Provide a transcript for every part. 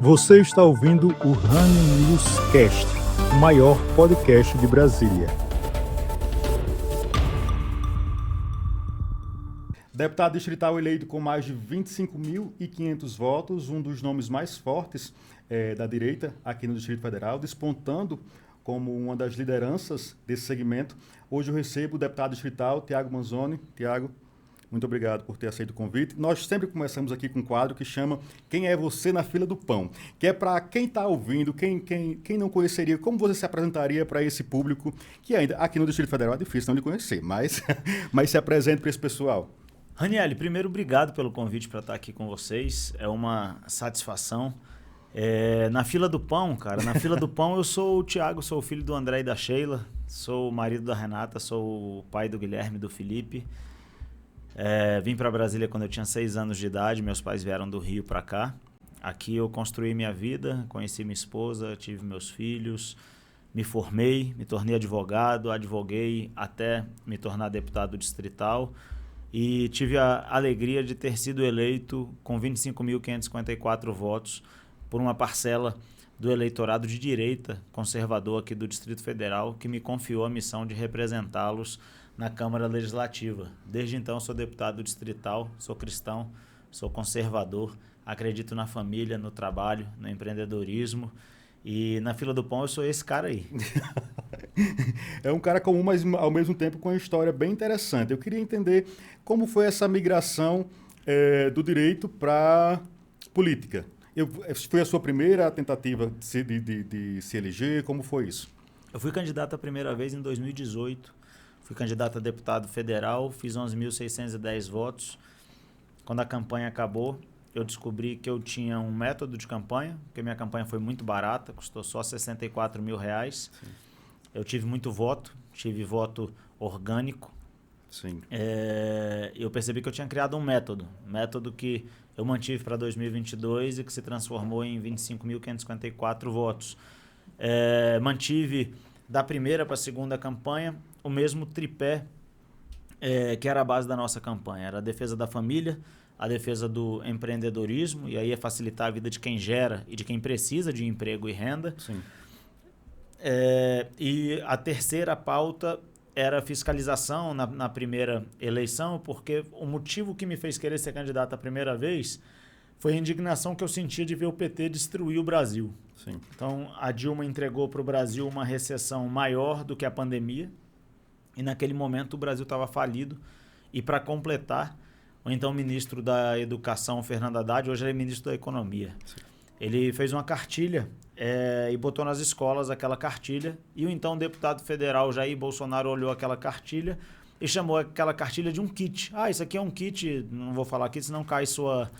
Você está ouvindo o Rani Newscast, o maior podcast de Brasília. Deputado distrital eleito com mais de 25.500 votos, um dos nomes mais fortes da direita aqui no Distrito Federal, despontando como uma das lideranças desse segmento. Hoje eu recebo o deputado distrital Tiago Manzoni. Tiago, muito obrigado por ter aceito o convite. Nós sempre começamos aqui com um quadro que chama Quem é Você na Fila do Pão, que é para quem está ouvindo, quem não conheceria, como você se apresentaria para esse público que ainda aqui no Distrito Federal é difícil não lhe conhecer, mas se apresente para esse pessoal. Raniel, primeiro, obrigado pelo convite para estar aqui com vocês. É uma satisfação. Na fila do pão, cara, na fila do pão eu sou o Tiago, sou o filho do André e da Sheila, sou o marido da Renata, sou o pai do Guilherme e do Felipe. Vim para Brasília quando eu tinha 6 anos de idade, meus pais vieram do Rio para cá. Aqui eu construí minha vida, conheci minha esposa, tive meus filhos, me formei, me tornei advogado, advoguei até me tornar deputado distrital. E tive a alegria de ter sido eleito com 25.554 votos por uma parcela do eleitorado de direita conservador aqui do Distrito Federal, que me confiou a missão de representá-los na Câmara Legislativa. Desde então sou deputado distrital, sou cristão, sou conservador, acredito na família, no trabalho, no empreendedorismo. E na fila do pão eu sou esse cara aí. É um cara comum, mas ao mesmo tempo com uma história bem interessante. Eu queria entender como foi essa migração do direito para política. Foi a sua primeira tentativa de se eleger? Como foi isso? Eu fui candidato a primeira vez em 2018. Fui candidato a deputado federal, fiz 11.610 votos. Quando a campanha acabou, eu descobri que eu tinha um método de campanha, porque minha campanha foi muito barata, custou só R$64 mil. Sim. Eu tive muito voto, tive voto orgânico. Sim. Eu percebi que eu tinha criado um método que eu mantive para 2022 e que se transformou em 25.554 votos. Mantive da primeira para a segunda campanha o mesmo tripé que era a base da nossa campanha. Era a defesa da família, a defesa do empreendedorismo, e aí é facilitar a vida de quem gera e de quem precisa de emprego e renda. Sim. E a terceira pauta era fiscalização na primeira eleição, porque o motivo que me fez querer ser candidato a primeira vez foi a indignação que eu sentia de ver o PT destruir o Brasil. Sim. Então, a Dilma entregou para o Brasil uma recessão maior do que a pandemia, e naquele momento o Brasil estava falido. E para completar, o então ministro da Educação, Fernando Haddad, hoje ele é ministro da Economia. Sim. Ele fez uma cartilha e botou nas escolas aquela cartilha, e o então deputado federal Jair Bolsonaro olhou aquela cartilha e chamou aquela cartilha de um kit. Isso aqui é um kit, não vou falar aqui, senão cai sua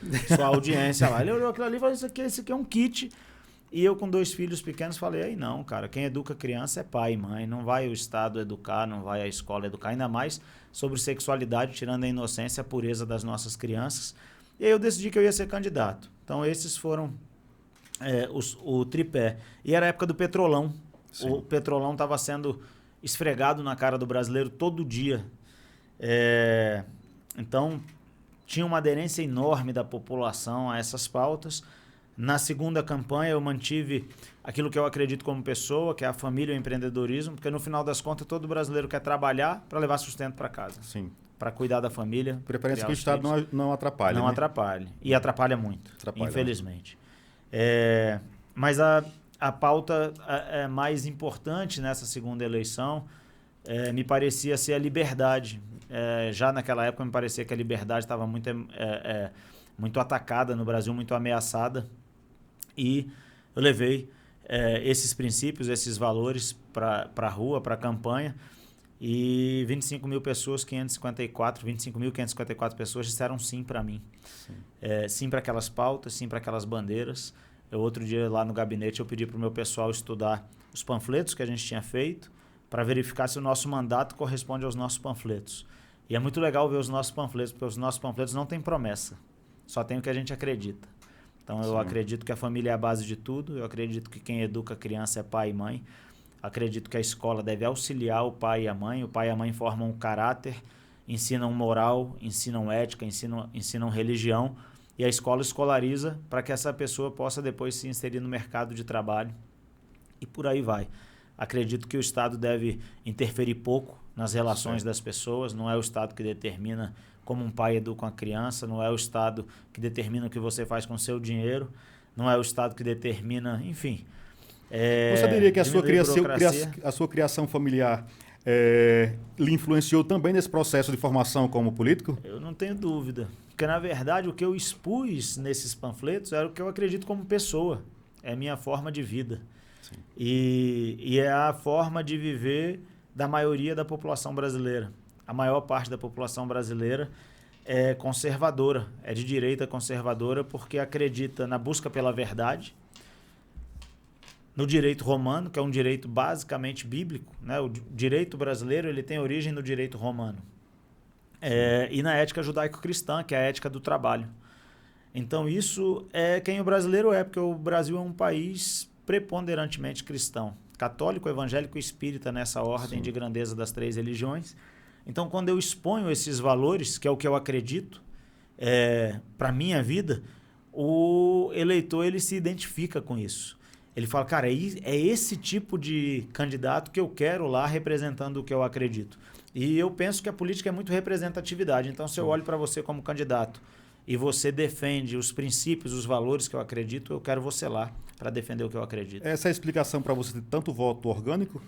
audiência lá. Ele olhou aquilo ali e falou, isso aqui é um kit. E eu com 2 filhos pequenos falei, aí não, cara, quem educa criança é pai e mãe, não vai o Estado educar, não vai a escola educar, ainda mais sobre sexualidade, tirando a inocência, a pureza das nossas crianças. E aí eu decidi que eu ia ser candidato. Então esses foram o tripé. E era a época do Petrolão. Sim. O Petrolão estava sendo esfregado na cara do brasileiro todo dia. Então tinha uma aderência enorme da população a essas pautas. Na segunda campanha eu mantive aquilo que eu acredito como pessoa, que é a família e o empreendedorismo, porque no final das contas todo brasileiro quer trabalhar para levar sustento para casa. Sim. Para cuidar da família. Preferência que o Estado não atrapalhe. Não, né? Atrapalhe. E atrapalha muito, infelizmente. Mas a pauta mais importante nessa segunda eleição me parecia ser a liberdade. Já naquela época me parecia que a liberdade estava muito atacada no Brasil, muito ameaçada. E eu levei esses princípios, esses valores para a rua, para a campanha. E 25.554 pessoas disseram sim para mim. Sim para aquelas pautas, sim para aquelas bandeiras. Outro dia lá no gabinete eu pedi para o meu pessoal estudar os panfletos que a gente tinha feito para verificar se o nosso mandato corresponde aos nossos panfletos. E é muito legal ver os nossos panfletos, porque os nossos panfletos não têm promessa, só tem o que a gente acredita. Então eu acredito que a família é a base de tudo, eu acredito que quem educa a criança é pai e mãe, acredito que a escola deve auxiliar o pai e a mãe formam um caráter, ensinam moral, ensinam ética, ensinam religião, e a escola escolariza para que essa pessoa possa depois se inserir no mercado de trabalho e por aí vai. Acredito que o Estado deve interferir pouco nas relações das pessoas, não é o Estado que determina como um pai educa uma criança, não é o Estado que determina o que você faz com o seu dinheiro, não é o Estado que determina, enfim. Você diria que a sua criação familiar lhe influenciou também nesse processo de formação como político? Eu não tenho dúvida. Porque, na verdade, o que eu expus nesses panfletos era o que eu acredito como pessoa. É a minha forma de vida. E é a forma de viver da maioria da população brasileira. A maior parte da população brasileira é conservadora, é de direita conservadora, porque acredita na busca pela verdade, no direito romano, que é um direito basicamente bíblico, né? O direito brasileiro ele tem origem no direito romano. E na ética judaico-cristã, que é a ética do trabalho. Então isso é quem o brasileiro é, porque o Brasil é um país preponderantemente cristão. Católico, evangélico e espírita nessa ordem de grandeza das 3 religiões. Então, quando eu exponho esses valores, que é o que eu acredito, para a minha vida, o eleitor ele se identifica com isso. Ele fala, cara, é esse tipo de candidato que eu quero lá representando o que eu acredito. E eu penso que a política é muito representatividade. Então, se eu olho para você como candidato e você defende os princípios, os valores que eu acredito, eu quero você lá para defender o que eu acredito. Essa é a explicação para você ter tanto voto orgânico?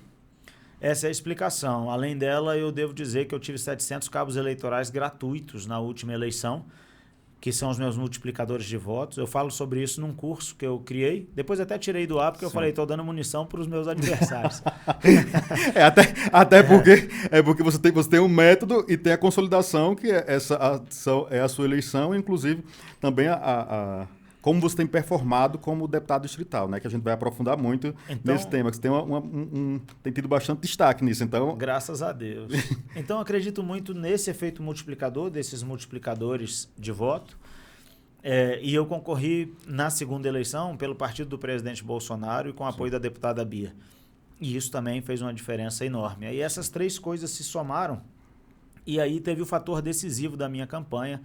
Essa é a explicação. Além dela, eu devo dizer que eu tive 700 cabos eleitorais gratuitos na última eleição, que são os meus multiplicadores de votos. Eu falo sobre isso num curso que eu criei. Depois até tirei do ar, porque eu falei, estou dando munição para os meus adversários. Até porque você tem um método e tem a consolidação, que é a sua eleição, inclusive também como você tem performado como deputado distrital, né? Que a gente vai aprofundar muito nesse tema, que você tem tido bastante destaque nisso. Então... Graças a Deus. Então, acredito muito nesse efeito multiplicador, desses multiplicadores de voto. E eu concorri na segunda eleição pelo partido do presidente Bolsonaro e com apoio da deputada Bia. E isso também fez uma diferença enorme. Aí essas 3 coisas se somaram e aí teve o fator decisivo da minha campanha,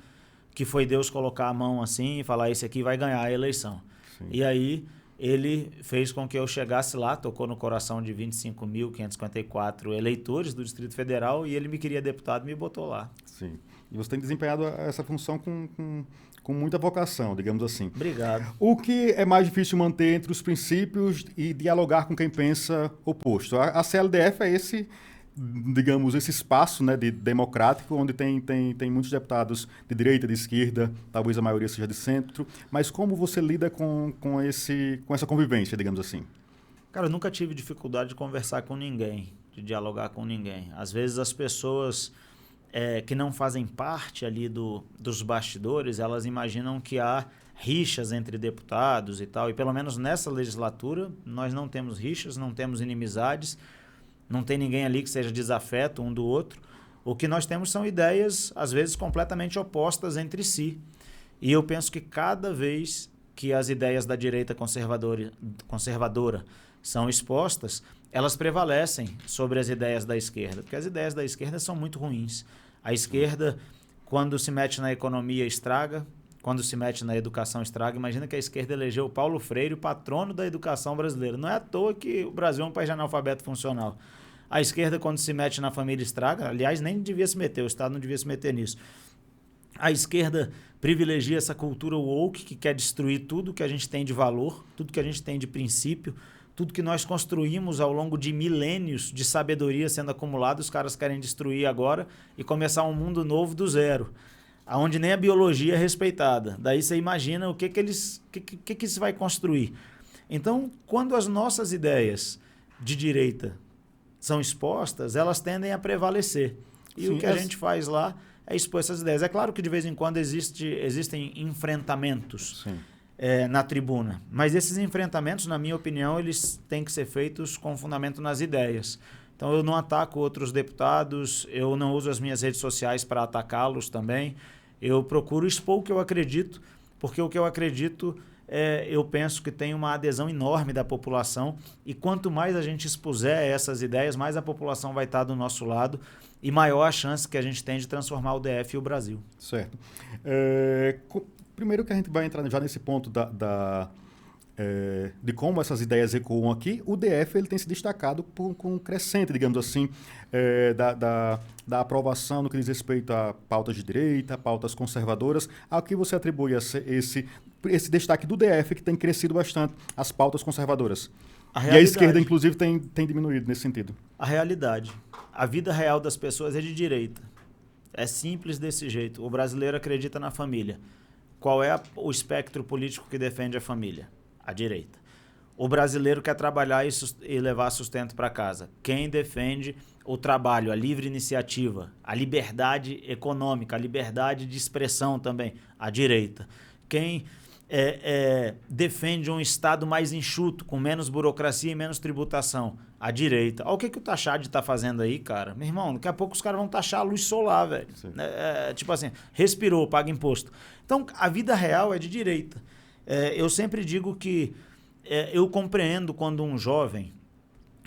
que foi Deus colocar a mão assim e falar, esse aqui vai ganhar a eleição. Sim. E aí ele fez com que eu chegasse lá, tocou no coração de 25.554 eleitores do Distrito Federal e ele me queria deputado e me botou lá. Sim. E você tem desempenhado essa função com muita vocação, digamos assim. Obrigado. O que é mais difícil manter entre os princípios e dialogar com quem pensa oposto? A CLDF é esse espaço, né, democrático, onde tem muitos deputados de direita, de esquerda, talvez a maioria seja de centro, mas como você lida com essa convivência, digamos assim? Cara, eu nunca tive dificuldade de conversar com ninguém, de dialogar com ninguém. Às vezes as pessoas que não fazem parte ali dos bastidores, elas imaginam que há rixas entre deputados e tal, e pelo menos nessa legislatura nós não temos rixas, não temos inimizades, não tem ninguém ali que seja desafeto um do outro. O que nós temos são ideias, às vezes, completamente opostas entre si. E eu penso que cada vez que as ideias da direita conservadora são expostas, elas prevalecem sobre as ideias da esquerda, porque as ideias da esquerda são muito ruins. A esquerda, quando se mete na economia, estraga. Quando se mete na educação, estraga. Imagina que a esquerda elegeu o Paulo Freire, o patrono da educação brasileira. Não é à toa que o Brasil é um país de analfabeto funcional. A esquerda, quando se mete na família, estraga. Aliás, nem devia se meter, o Estado não devia se meter nisso. A esquerda privilegia essa cultura woke, que quer destruir tudo que a gente tem de valor, tudo que a gente tem de princípio, tudo que nós construímos ao longo de milênios de sabedoria sendo acumulado, os caras querem destruir agora e começar um mundo novo do zero, onde nem a biologia é respeitada. Daí você imagina o que isso vai construir. Então, quando as nossas ideias de direita são expostas, elas tendem a prevalecer. E sim, o que a gente faz lá é expor essas ideias. É claro que de vez em quando existem enfrentamentos na tribuna, mas esses enfrentamentos, na minha opinião, eles têm que ser feitos com fundamento nas ideias. Então eu não ataco outros deputados, eu não uso as minhas redes sociais para atacá-los também. Eu procuro expor o que eu acredito, porque o que eu acredito eu penso que tem uma adesão enorme da população e quanto mais a gente expuser essas ideias, mais a população vai estar do nosso lado e maior a chance que a gente tem de transformar o DF e o Brasil. Certo. Primeiro que a gente vai entrar já nesse ponto de como essas ideias ecoam aqui, o DF ele tem se destacado com um crescente, digamos assim, da aprovação no que diz respeito a pautas de direita, pautas conservadoras. A que você atribui esse destaque do DF, que tem crescido bastante as pautas conservadoras? E a esquerda, inclusive, tem diminuído nesse sentido. A realidade. A vida real das pessoas é de direita. É simples desse jeito. O brasileiro acredita na família. Qual é o espectro político que defende a família? A direita. O brasileiro quer trabalhar e levar sustento para casa. Quem defende o trabalho, a livre iniciativa, a liberdade econômica, a liberdade de expressão também? A direita. Quem defende um Estado mais enxuto, com menos burocracia e menos tributação? A direita. Olha o que o Taxade está fazendo aí, cara. Meu irmão, daqui a pouco os caras vão taxar a luz solar, velho. Tipo assim, respirou, paga imposto. Então, a vida real é de direita. Eu sempre digo que eu compreendo quando um jovem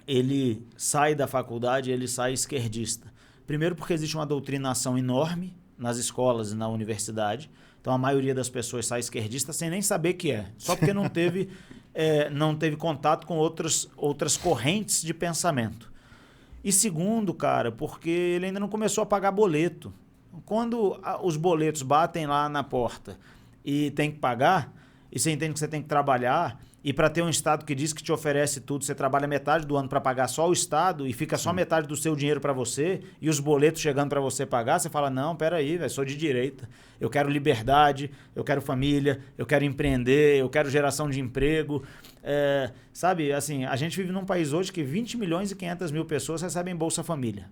ele sai da faculdade, ele sai esquerdista. Primeiro porque existe uma doutrinação enorme nas escolas e na universidade. Então a maioria das pessoas sai esquerdista sem nem saber que é. Só porque não teve contato com outras correntes de pensamento. E segundo, cara, porque ele ainda não começou a pagar boleto. Quando os boletos batem lá na porta e tem que pagar, e você entende que você tem que trabalhar, e para ter um Estado que diz que te oferece tudo, você trabalha metade do ano para pagar só o Estado e fica só metade do seu dinheiro para você, e os boletos chegando para você pagar, você fala, não, peraí, velho, sou de direita, eu quero liberdade, eu quero família, eu quero empreender, eu quero geração de emprego. Sabe, assim, a gente vive num país hoje que 20 milhões e 500 mil pessoas recebem Bolsa Família.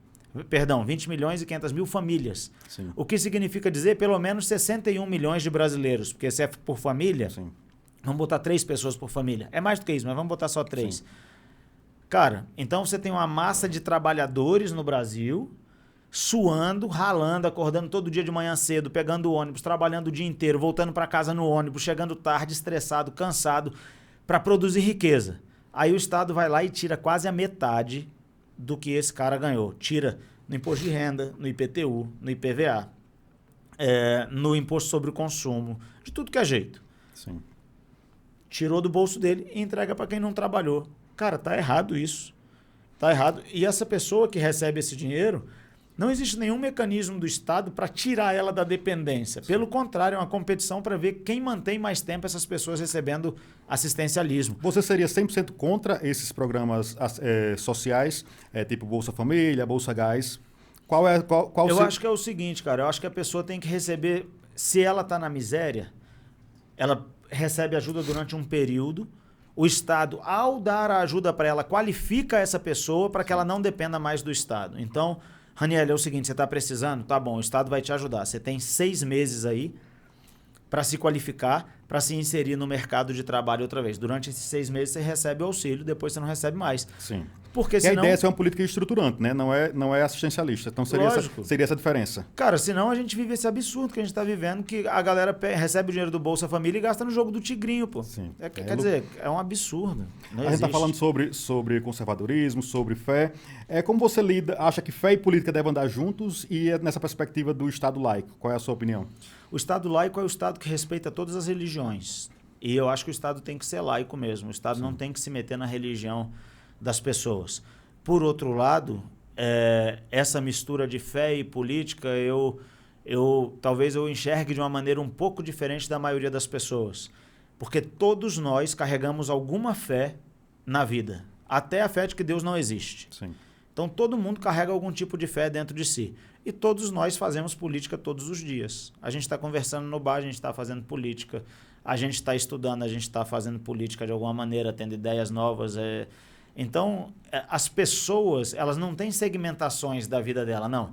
Perdão, 20 milhões e 500 mil famílias. Sim. O que significa dizer pelo menos 61 milhões de brasileiros, porque se é por família, sim, vamos botar 3 pessoas por família. É mais do que isso, mas vamos botar só 3. Sim. Cara, então você tem uma massa de trabalhadores no Brasil, suando, ralando, acordando todo dia de manhã cedo, pegando o ônibus, trabalhando o dia inteiro, voltando para casa no ônibus, chegando tarde, estressado, cansado, para produzir riqueza. Aí o Estado vai lá e tira quase a metade do que esse cara ganhou. Tira no imposto de renda, no IPTU, no IPVA, no imposto sobre o consumo, de tudo que é jeito. Sim. Tirou do bolso dele e entrega para quem não trabalhou. Cara, tá errado isso. Tá errado. E essa pessoa que recebe esse dinheiro, não existe nenhum mecanismo do Estado para tirar ela da dependência. Pelo contrário, é uma competição para ver quem mantém mais tempo essas pessoas recebendo assistencialismo. Você seria 100% contra esses programas sociais, tipo Bolsa Família, Bolsa Gás? Eu acho que é o seguinte, cara. Eu acho que a pessoa tem que receber... Se ela está na miséria, ela recebe ajuda durante um período. O Estado, ao dar a ajuda para ela, qualifica essa pessoa para que ela não dependa mais do Estado. Então... Raniel, é o seguinte, você está precisando? Tá bom, o Estado vai te ajudar. Você tem 6 meses aí para se qualificar, para se inserir no mercado de trabalho outra vez. Durante esses 6 meses você recebe o auxílio, depois você não recebe mais. Sim. Porque senão... a ideia é ser uma política estruturante, né? Não é assistencialista. Então seria essa diferença. Cara, senão a gente vive esse absurdo que a gente está vivendo, que a galera recebe o dinheiro do Bolsa Família e gasta no jogo do tigrinho, pô. Sim. Quer dizer, é um absurdo. A gente está falando sobre conservadorismo, sobre fé. Como você acha que fé e política devem andar juntos e nessa perspectiva do Estado laico? Qual é a sua opinião? O Estado laico é o Estado que respeita todas as religiões. E eu acho que o Estado tem que ser laico mesmo. O Estado não tem que se meter na religião das pessoas. Por outro lado, essa mistura de fé e política, talvez eu enxergue de uma maneira um pouco diferente da maioria das pessoas. Porque todos nós carregamos alguma fé na vida. Até a fé de que Deus não existe. Sim. Então todo mundo carrega algum tipo de fé dentro de si. E todos nós fazemos política todos os dias. A gente está conversando no bar, a gente está fazendo política. A gente está estudando, a gente está fazendo política de alguma maneira, tendo ideias novas. Então, as pessoas, elas não têm segmentações da vida dela, não.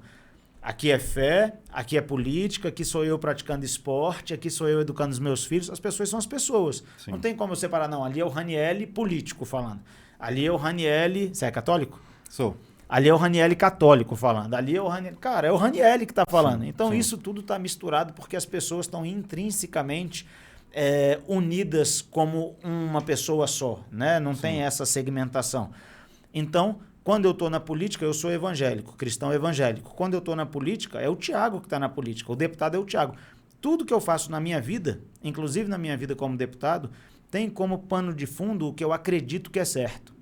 Aqui é fé, aqui é política, aqui sou eu praticando esporte, aqui sou eu educando os meus filhos. As pessoas são as pessoas. Sim. Não tem como eu separar, não. Ali é o Raniel político falando. Ali é o Raniel... Você é católico? Sou. Ali é o Raniel católico falando. Ali é o Raniel... Cara, é o Raniel que está falando. Sim, então, sim. Isso tudo está misturado porque as pessoas estão intrinsecamente unidas como uma pessoa só, né? Não tem essa segmentação. Então, quando eu estou na política, eu sou evangélico, cristão evangélico. Quando eu estou na política, é o Tiago que está na política. O deputado é o Tiago. tudo que eu faço na minha vida, inclusive na minha vida como deputado, tem como pano de fundo o que eu acredito que é certo.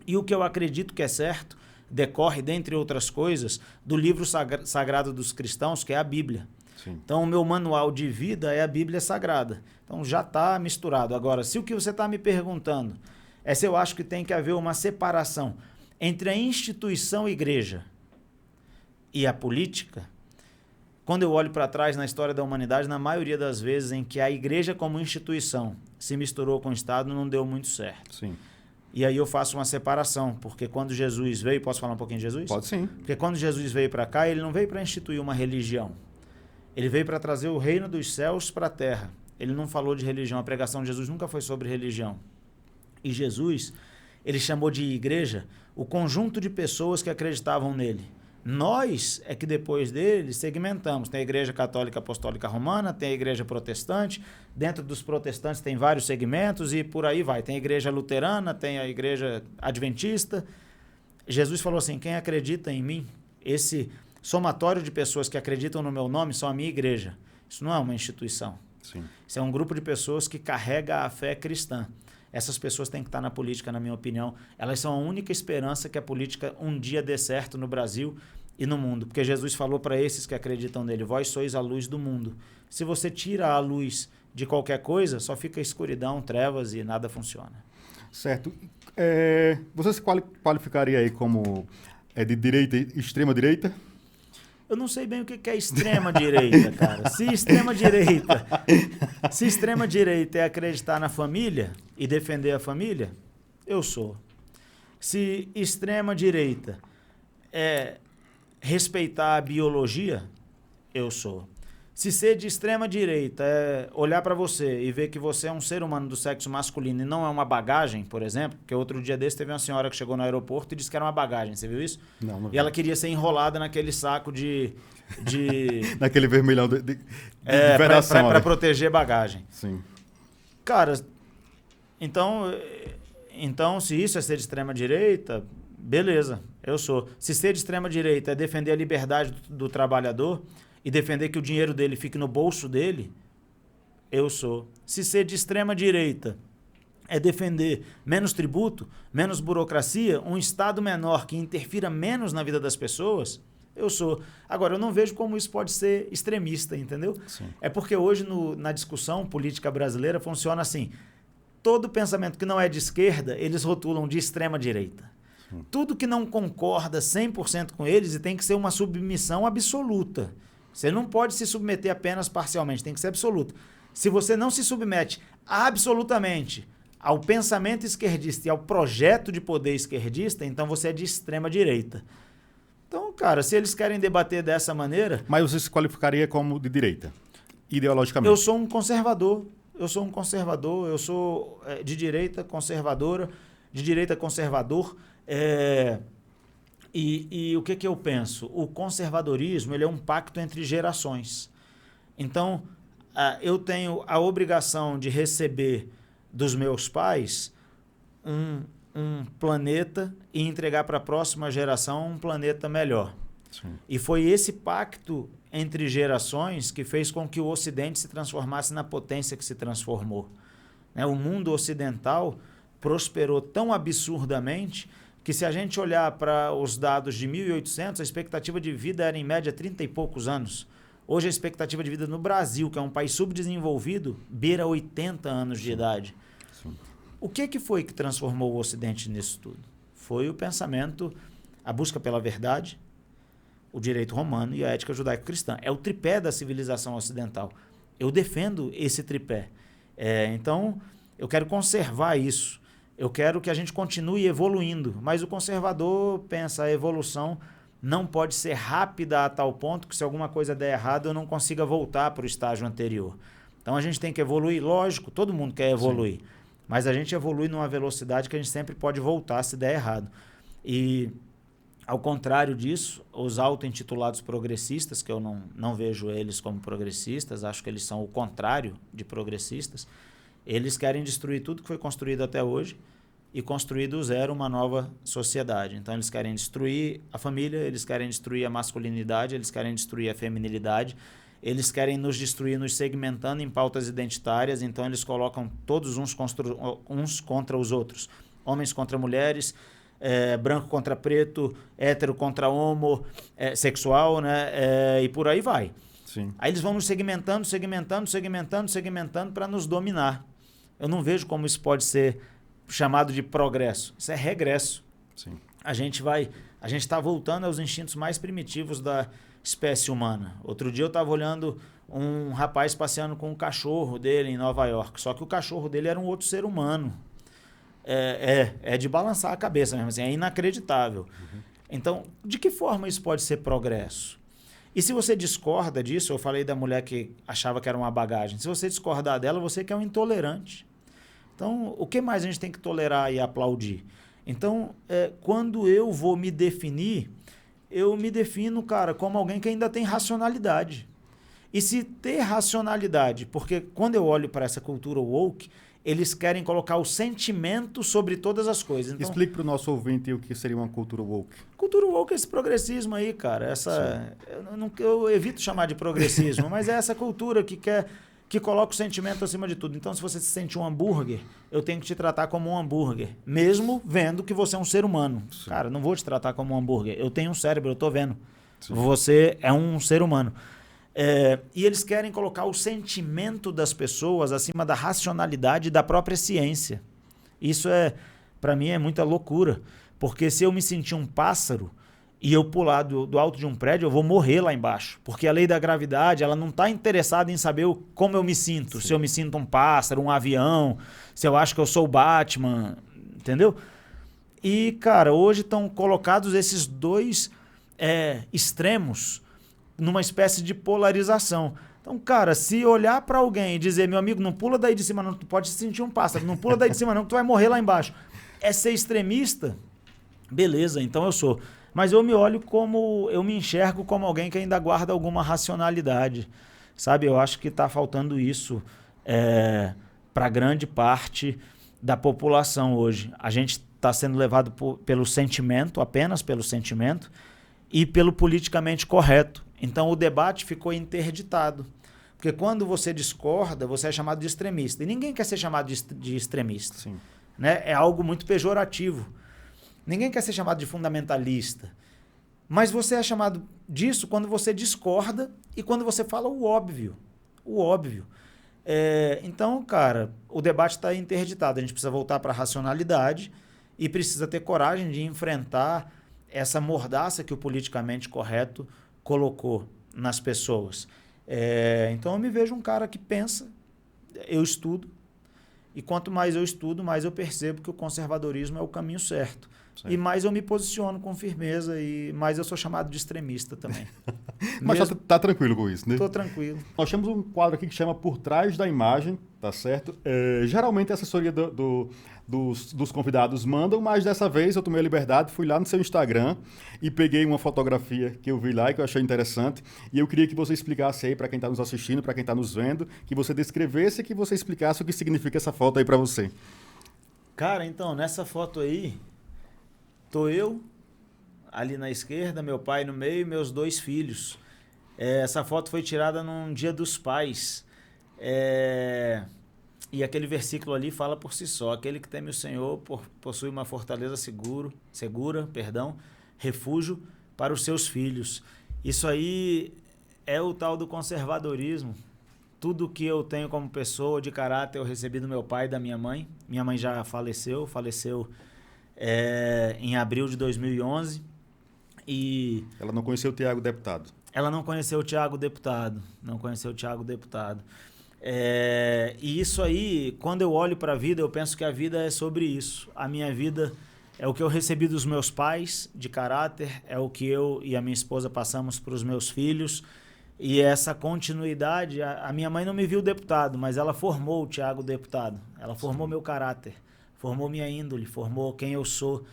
E o que eu acredito que é certo decorre, dentre outras coisas, do livro sagrado dos cristãos, que é a Bíblia. Sim. Então, o meu manual de vida é a Bíblia Sagrada. Então, já está misturado. Agora, se o que você está me perguntando é se eu acho que tem que haver uma separação entre a instituição igreja e a política, quando eu olho para trás na história da humanidade, na maioria das vezes em que a igreja como instituição se misturou com o Estado, não deu muito certo. Sim. E aí eu faço uma separação, porque quando Jesus veio... Posso falar um pouquinho de Jesus? Pode sim. Porque quando Jesus veio para cá, ele não veio para instituir uma religião. Ele veio para trazer o reino dos céus para a terra. Ele não falou de religião. A pregação de Jesus nunca foi sobre religião. E Jesus, ele chamou de igreja o conjunto de pessoas que acreditavam nele. Nós é que depois dele segmentamos. Tem a Igreja Católica Apostólica Romana, tem a Igreja Protestante. Dentro dos protestantes tem vários segmentos e por aí vai. Tem a Igreja Luterana, tem a Igreja Adventista. Jesus falou assim, quem acredita em mim, esse somatório de pessoas que acreditam no meu nome são a minha igreja. Isso não é uma instituição. Sim. Isso é um grupo de pessoas que carrega a fé cristã. Essas pessoas têm que estar na política, na minha opinião. Elas são a única esperança que a política um dia dê certo no Brasil e no mundo. Porque Jesus falou para esses que acreditam nele, vós sois a luz do mundo. Se você tira a luz de qualquer coisa, só fica escuridão, trevas e nada funciona. Certo. Você se qualificaria aí como de direita, extrema direita? Eu não sei bem o que é extrema-direita, cara. Se extrema-direita é acreditar na família e defender a família, eu sou. Se extrema-direita é respeitar a biologia, eu sou. Se ser de extrema-direita é olhar para você e ver que você é um ser humano do sexo masculino e não é uma bagagem, por exemplo, porque outro dia desse teve uma senhora que chegou no aeroporto e disse que era uma bagagem, você viu isso? Não E vi. ela queria ser enrolada naquele saco de Naquele vermelhão de vedação, para proteger bagagem. Sim. Cara, então, se isso é ser de extrema-direita, beleza, eu sou. Se ser de extrema-direita é defender a liberdade do trabalhador e defender que o dinheiro dele fique no bolso dele, eu sou. Se ser de extrema-direita é defender menos tributo, menos burocracia, um Estado menor que interfira menos na vida das pessoas, eu sou. Agora, eu não vejo como isso pode ser extremista, entendeu? Sim. É porque hoje na discussão política brasileira funciona assim, todo pensamento que não é de esquerda, eles rotulam de extrema-direita. Tudo que não concorda 100% com eles e tem que ser uma submissão absoluta. Você não pode se submeter apenas parcialmente, tem que ser absoluto. Se você não se submete absolutamente ao pensamento esquerdista e ao projeto de poder esquerdista, então você é de extrema direita. Então, cara, se eles querem debater dessa maneira... Mas você se qualificaria como de direita, ideologicamente? Eu sou um conservador, eu sou de direita conservadora, de direita conservador. E o que eu penso? O conservadorismo ele é um pacto entre gerações. Então, eu tenho a obrigação de receber dos meus pais um planeta e entregar para a próxima geração um planeta melhor. Sim. E foi esse pacto entre gerações que fez com que o Ocidente se transformasse na potência que se transformou. Né? O mundo ocidental prosperou tão absurdamente que se a gente olhar para os dados de 1800, a expectativa de vida era em média 30 e poucos anos. Hoje a expectativa de vida no Brasil, que é um país subdesenvolvido, beira 80 anos de idade. Sim. O que foi que transformou o Ocidente nisso tudo? Foi o pensamento, a busca pela verdade, o direito romano e a ética judaico-cristã. É o tripé da civilização ocidental. Eu defendo esse tripé. Então, eu quero conservar isso. Eu quero que a gente continue evoluindo, mas o conservador pensa a evolução não pode ser rápida a tal ponto que se alguma coisa der errado eu não consiga voltar para o estágio anterior. Então a gente tem que evoluir, lógico, todo mundo quer evoluir, sim, mas a gente evolui numa velocidade que a gente sempre pode voltar se der errado. E ao contrário disso, os auto-intitulados progressistas, que eu não vejo eles como progressistas, acho que eles são o contrário de progressistas, eles querem destruir tudo que foi construído até hoje e construir do zero uma nova sociedade. Então, eles querem destruir a família, eles querem destruir a masculinidade, eles querem destruir a feminilidade, eles querem nos destruir, nos segmentando em pautas identitárias, então eles colocam todos uns contra os outros. Homens contra mulheres, branco contra preto, hétero contra homo, sexual, né? E por aí vai. Sim. Aí eles vão nos segmentando para nos dominar. Eu não vejo como isso pode ser chamado de progresso. Isso é regresso. Sim. A gente está voltando aos instintos mais primitivos da espécie humana. Outro dia eu estava olhando um rapaz passeando com um cachorro dele em Nova York, só que o cachorro dele era um outro ser humano. É de balançar a cabeça mesmo, assim, é inacreditável. Uhum. Então, de que forma isso pode ser progresso? E se você discorda disso, eu falei da mulher que achava que era uma bagagem, se você discordar dela, você que é um intolerante. Então, o que mais a gente tem que tolerar e aplaudir? Então, quando eu vou me definir, eu me defino, cara, como alguém que ainda tem racionalidade. E se ter racionalidade, porque quando eu olho para essa cultura woke, eles querem colocar o sentimento sobre todas as coisas. Então, explique para o nosso ouvinte o que seria uma cultura woke. Cultura woke é esse progressismo aí, cara. Eu evito chamar de progressismo, mas é essa cultura que coloca o sentimento acima de tudo. Então, se você se sente um hambúrguer, eu tenho que te tratar como um hambúrguer, mesmo vendo que você é um ser humano. Sim. Cara, não vou te tratar como um hambúrguer. Eu tenho um cérebro, eu tô vendo. Sim. Você é um ser humano. E eles querem colocar o sentimento das pessoas acima da racionalidade da própria ciência. Isso para mim, é muita loucura. Porque se eu me sentir um pássaro e eu pular do alto de um prédio, eu vou morrer lá embaixo. Porque a lei da gravidade, ela não está interessada em saber como eu me sinto. Sim. Se eu me sinto um pássaro, um avião, se eu acho que eu sou o Batman, entendeu? E, cara, hoje estão colocados esses dois extremos numa espécie de polarização. Então, cara, se olhar para alguém e dizer, meu amigo, não pula daí de cima não, tu pode se sentir um pássaro, não pula daí de cima não, que tu vai morrer lá embaixo. É ser extremista? Beleza, então eu sou. Mas eu me enxergo como alguém que ainda guarda alguma racionalidade, sabe? Eu acho que está faltando isso para grande parte da população hoje. A gente está sendo levado pelo sentimento, apenas pelo sentimento, e pelo politicamente correto. Então o debate ficou interditado. Porque quando você discorda, você é chamado de extremista. E ninguém quer ser chamado de extremista. Sim. Né? É algo muito pejorativo. Ninguém quer ser chamado de fundamentalista. Mas você é chamado disso quando você discorda e quando você fala o óbvio. O óbvio. Então, cara, o debate está interditado. A gente precisa voltar para a racionalidade e precisa ter coragem de enfrentar essa mordaça que o politicamente correto colocou nas pessoas. Então, eu me vejo um cara que pensa, eu estudo, e quanto mais eu estudo, mais eu percebo que o conservadorismo é o caminho certo. Sim. E mais eu me posiciono com firmeza e mais eu sou chamado de extremista também. Mas você tá tranquilo com isso, né? Tô tranquilo. Nós temos um quadro aqui que chama Por Trás da Imagem, tá certo? Geralmente a assessoria dos convidados mandam, mas dessa vez eu tomei a liberdade, fui lá no seu Instagram e peguei uma fotografia que eu vi lá e que eu achei interessante. E eu queria que você explicasse aí para quem está nos assistindo, para quem está nos vendo, que você descrevesse e que você explicasse o que significa essa foto aí para você. Cara, então, nessa foto aí, tô eu ali na esquerda, meu pai no meio e meus 2 filhos. Essa foto foi tirada num Dia dos Pais. E aquele versículo ali fala por si só. Aquele que teme o Senhor possui uma fortaleza segura, refúgio para os seus filhos. Isso aí é o tal do conservadorismo. Tudo que eu tenho como pessoa de caráter eu recebi do meu pai e da minha mãe. Minha mãe já faleceu em abril de 2011. E ela não conheceu o Tiago deputado. Ela não conheceu o Tiago deputado. E isso aí, quando eu olho para a vida, eu penso que a vida é sobre isso. A minha vida é o que eu recebi dos meus pais de caráter, é o que eu e a minha esposa passamos para os meus filhos. E essa continuidade, a minha mãe não me viu deputado, mas ela formou o Tiago deputado. Ela formou meu caráter, formou minha índole, formou quem eu sou.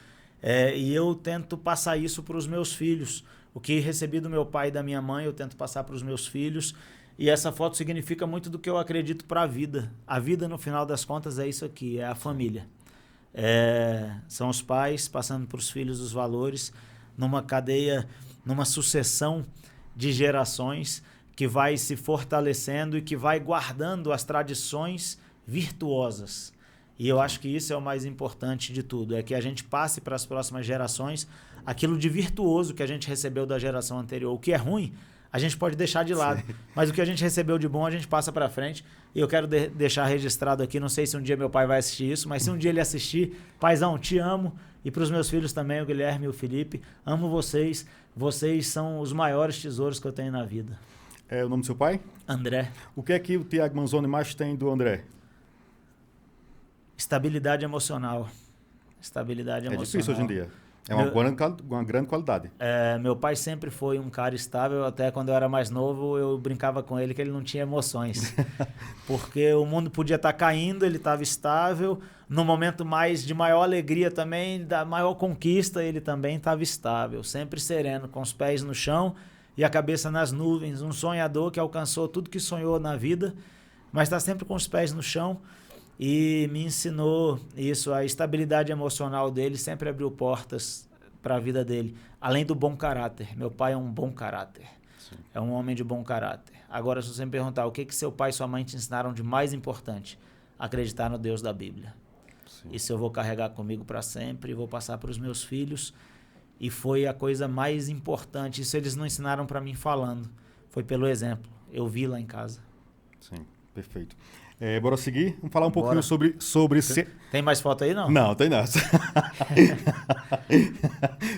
E eu tento passar isso para os meus filhos. O que recebi do meu pai e da minha mãe, eu tento passar para os meus filhos. E essa foto significa muito do que eu acredito para a vida. A vida, no final das contas, é isso aqui, é a família. São os pais passando para os filhos os valores, numa cadeia, numa sucessão de gerações que vai se fortalecendo e que vai guardando as tradições virtuosas. E eu acho que isso é o mais importante de tudo, é que a gente passe para as próximas gerações aquilo de virtuoso que a gente recebeu da geração anterior. O que é ruim, a gente pode deixar de lado, mas o que a gente recebeu de bom, a gente passa para frente. E eu quero deixar registrado aqui, não sei se um dia meu pai vai assistir isso, mas se um dia ele assistir, paizão, te amo. E para os meus filhos também, o Guilherme e o Felipe, amo vocês. Vocês são os maiores tesouros que eu tenho na vida. É o nome do seu pai? André. O que é que o Thiago Manzoni mais tem do André? Estabilidade emocional. Estabilidade emocional. É difícil hoje em dia. É uma grande qualidade. Meu pai sempre foi um cara estável, até quando eu era mais novo eu brincava com ele que ele não tinha emoções. Porque o mundo podia estar caindo, ele estava estável. No momento de maior alegria também, da maior conquista, ele também estava estável. Sempre sereno, com os pés no chão e a cabeça nas nuvens. Um sonhador que alcançou tudo que sonhou na vida, mas está sempre com os pés no chão. E me ensinou isso, a estabilidade emocional dele sempre abriu portas para a vida dele, além do bom caráter. Meu pai é um bom caráter, sim, é um homem de bom caráter. Agora, se você me perguntar o que seu pai e sua mãe te ensinaram de mais importante, acreditar no Deus da Bíblia. Sim. Isso eu vou carregar comigo para sempre, vou passar para os meus filhos, e foi a coisa mais importante. Isso eles não ensinaram para mim falando, foi pelo exemplo, eu vi lá em casa. Sim, perfeito. Bora seguir? Vamos falar um pouquinho sobre... Tem mais foto aí, não? Não, tem nada.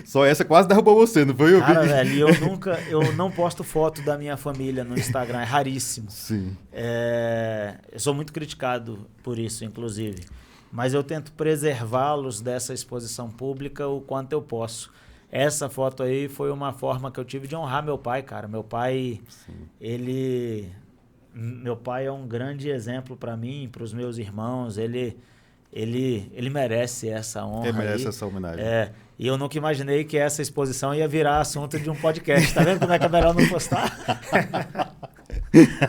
Só essa quase derrubou você, não foi? Cara, velho, eu não posto foto da minha família no Instagram, é raríssimo. Sim. Eu sou muito criticado por isso, inclusive. Mas eu tento preservá-los dessa exposição pública o quanto eu posso. Essa foto aí foi uma forma que eu tive de honrar meu pai, cara. Meu pai, sim, Meu pai é um grande exemplo para mim, para os meus irmãos. Ele merece essa honra. Ele merece essa homenagem. E eu nunca imaginei que essa exposição ia virar assunto de um podcast. Tá vendo como é que é melhor não postar?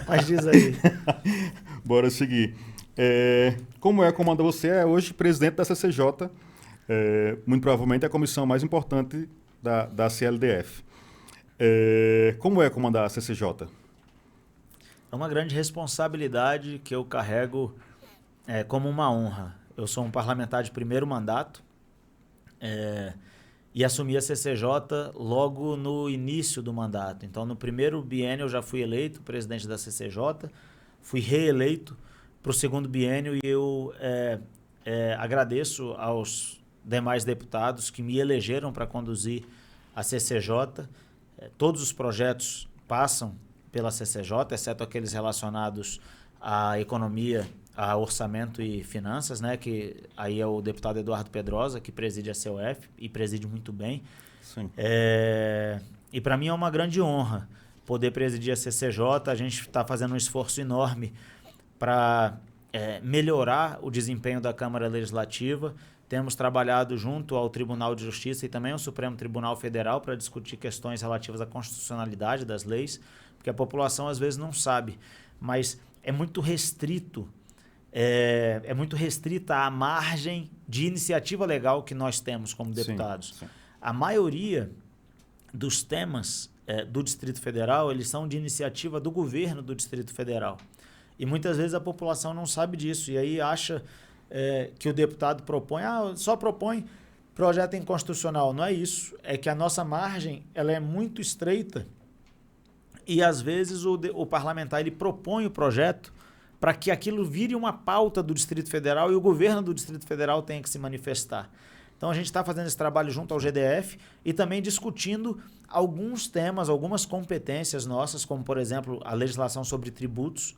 Mas diz aí. Bora seguir. Como comanda, você é hoje presidente da CCJ, muito provavelmente a comissão mais importante da CLDF. Como é comandar a CCJ? É uma grande responsabilidade que eu carrego como uma honra. Eu sou um parlamentar de primeiro mandato e assumi a CCJ logo no início do mandato. Então, no primeiro biênio eu já fui eleito presidente da CCJ, fui reeleito para o segundo biênio e eu agradeço aos demais deputados que me elegeram para conduzir a CCJ. Todos os projetos passam pela CCJ, exceto aqueles relacionados à economia, a orçamento e finanças, né? Que aí é o deputado Eduardo Pedrosa, que preside a COF e preside muito bem. Sim. E para mim é uma grande honra poder presidir a CCJ. A gente está fazendo um esforço enorme para melhorar o desempenho da Câmara Legislativa. Temos trabalhado junto ao Tribunal de Justiça e também ao Supremo Tribunal Federal para discutir questões relativas à constitucionalidade das leis, porque a população às vezes não sabe, mas é muito restrito, é muito restrita a margem de iniciativa legal que nós temos como deputados. Sim, sim. A maioria dos temas do Distrito Federal, eles são de iniciativa do governo do Distrito Federal. E muitas vezes a população não sabe disso, e aí acha que o deputado propõe, só propõe projeto inconstitucional. Não é isso, é que a nossa margem ela é muito estreita. E, às vezes, o parlamentar ele propõe o projeto para que aquilo vire uma pauta do Distrito Federal e o governo do Distrito Federal tenha que se manifestar. Então, a gente está fazendo esse trabalho junto ao GDF e também discutindo alguns temas, algumas competências nossas, como, por exemplo, a legislação sobre tributos.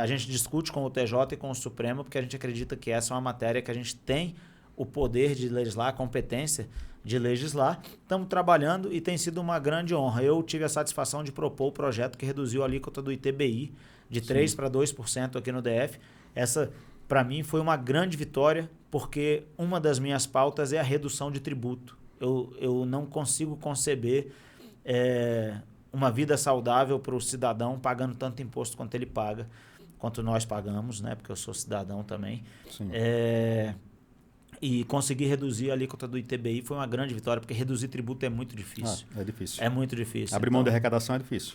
A gente discute com o TJ e com o Supremo, porque a gente acredita que essa é uma matéria que a gente tem o poder de legislar, a competência de legislar. Estamos trabalhando e tem sido uma grande honra. Eu tive a satisfação de propor o projeto que reduziu a alíquota do ITBI de 3% para 2% aqui no DF. Essa, para mim, foi uma grande vitória, porque uma das minhas pautas é a redução de tributo. Eu não consigo conceber uma vida saudável para o cidadão pagando tanto imposto quanto ele paga, quanto nós pagamos, né? Porque eu sou cidadão também. E conseguir reduzir a alíquota do ITBI foi uma grande vitória, porque reduzir tributo é muito difícil. É difícil. É muito difícil. Abrir mão de arrecadação é difícil.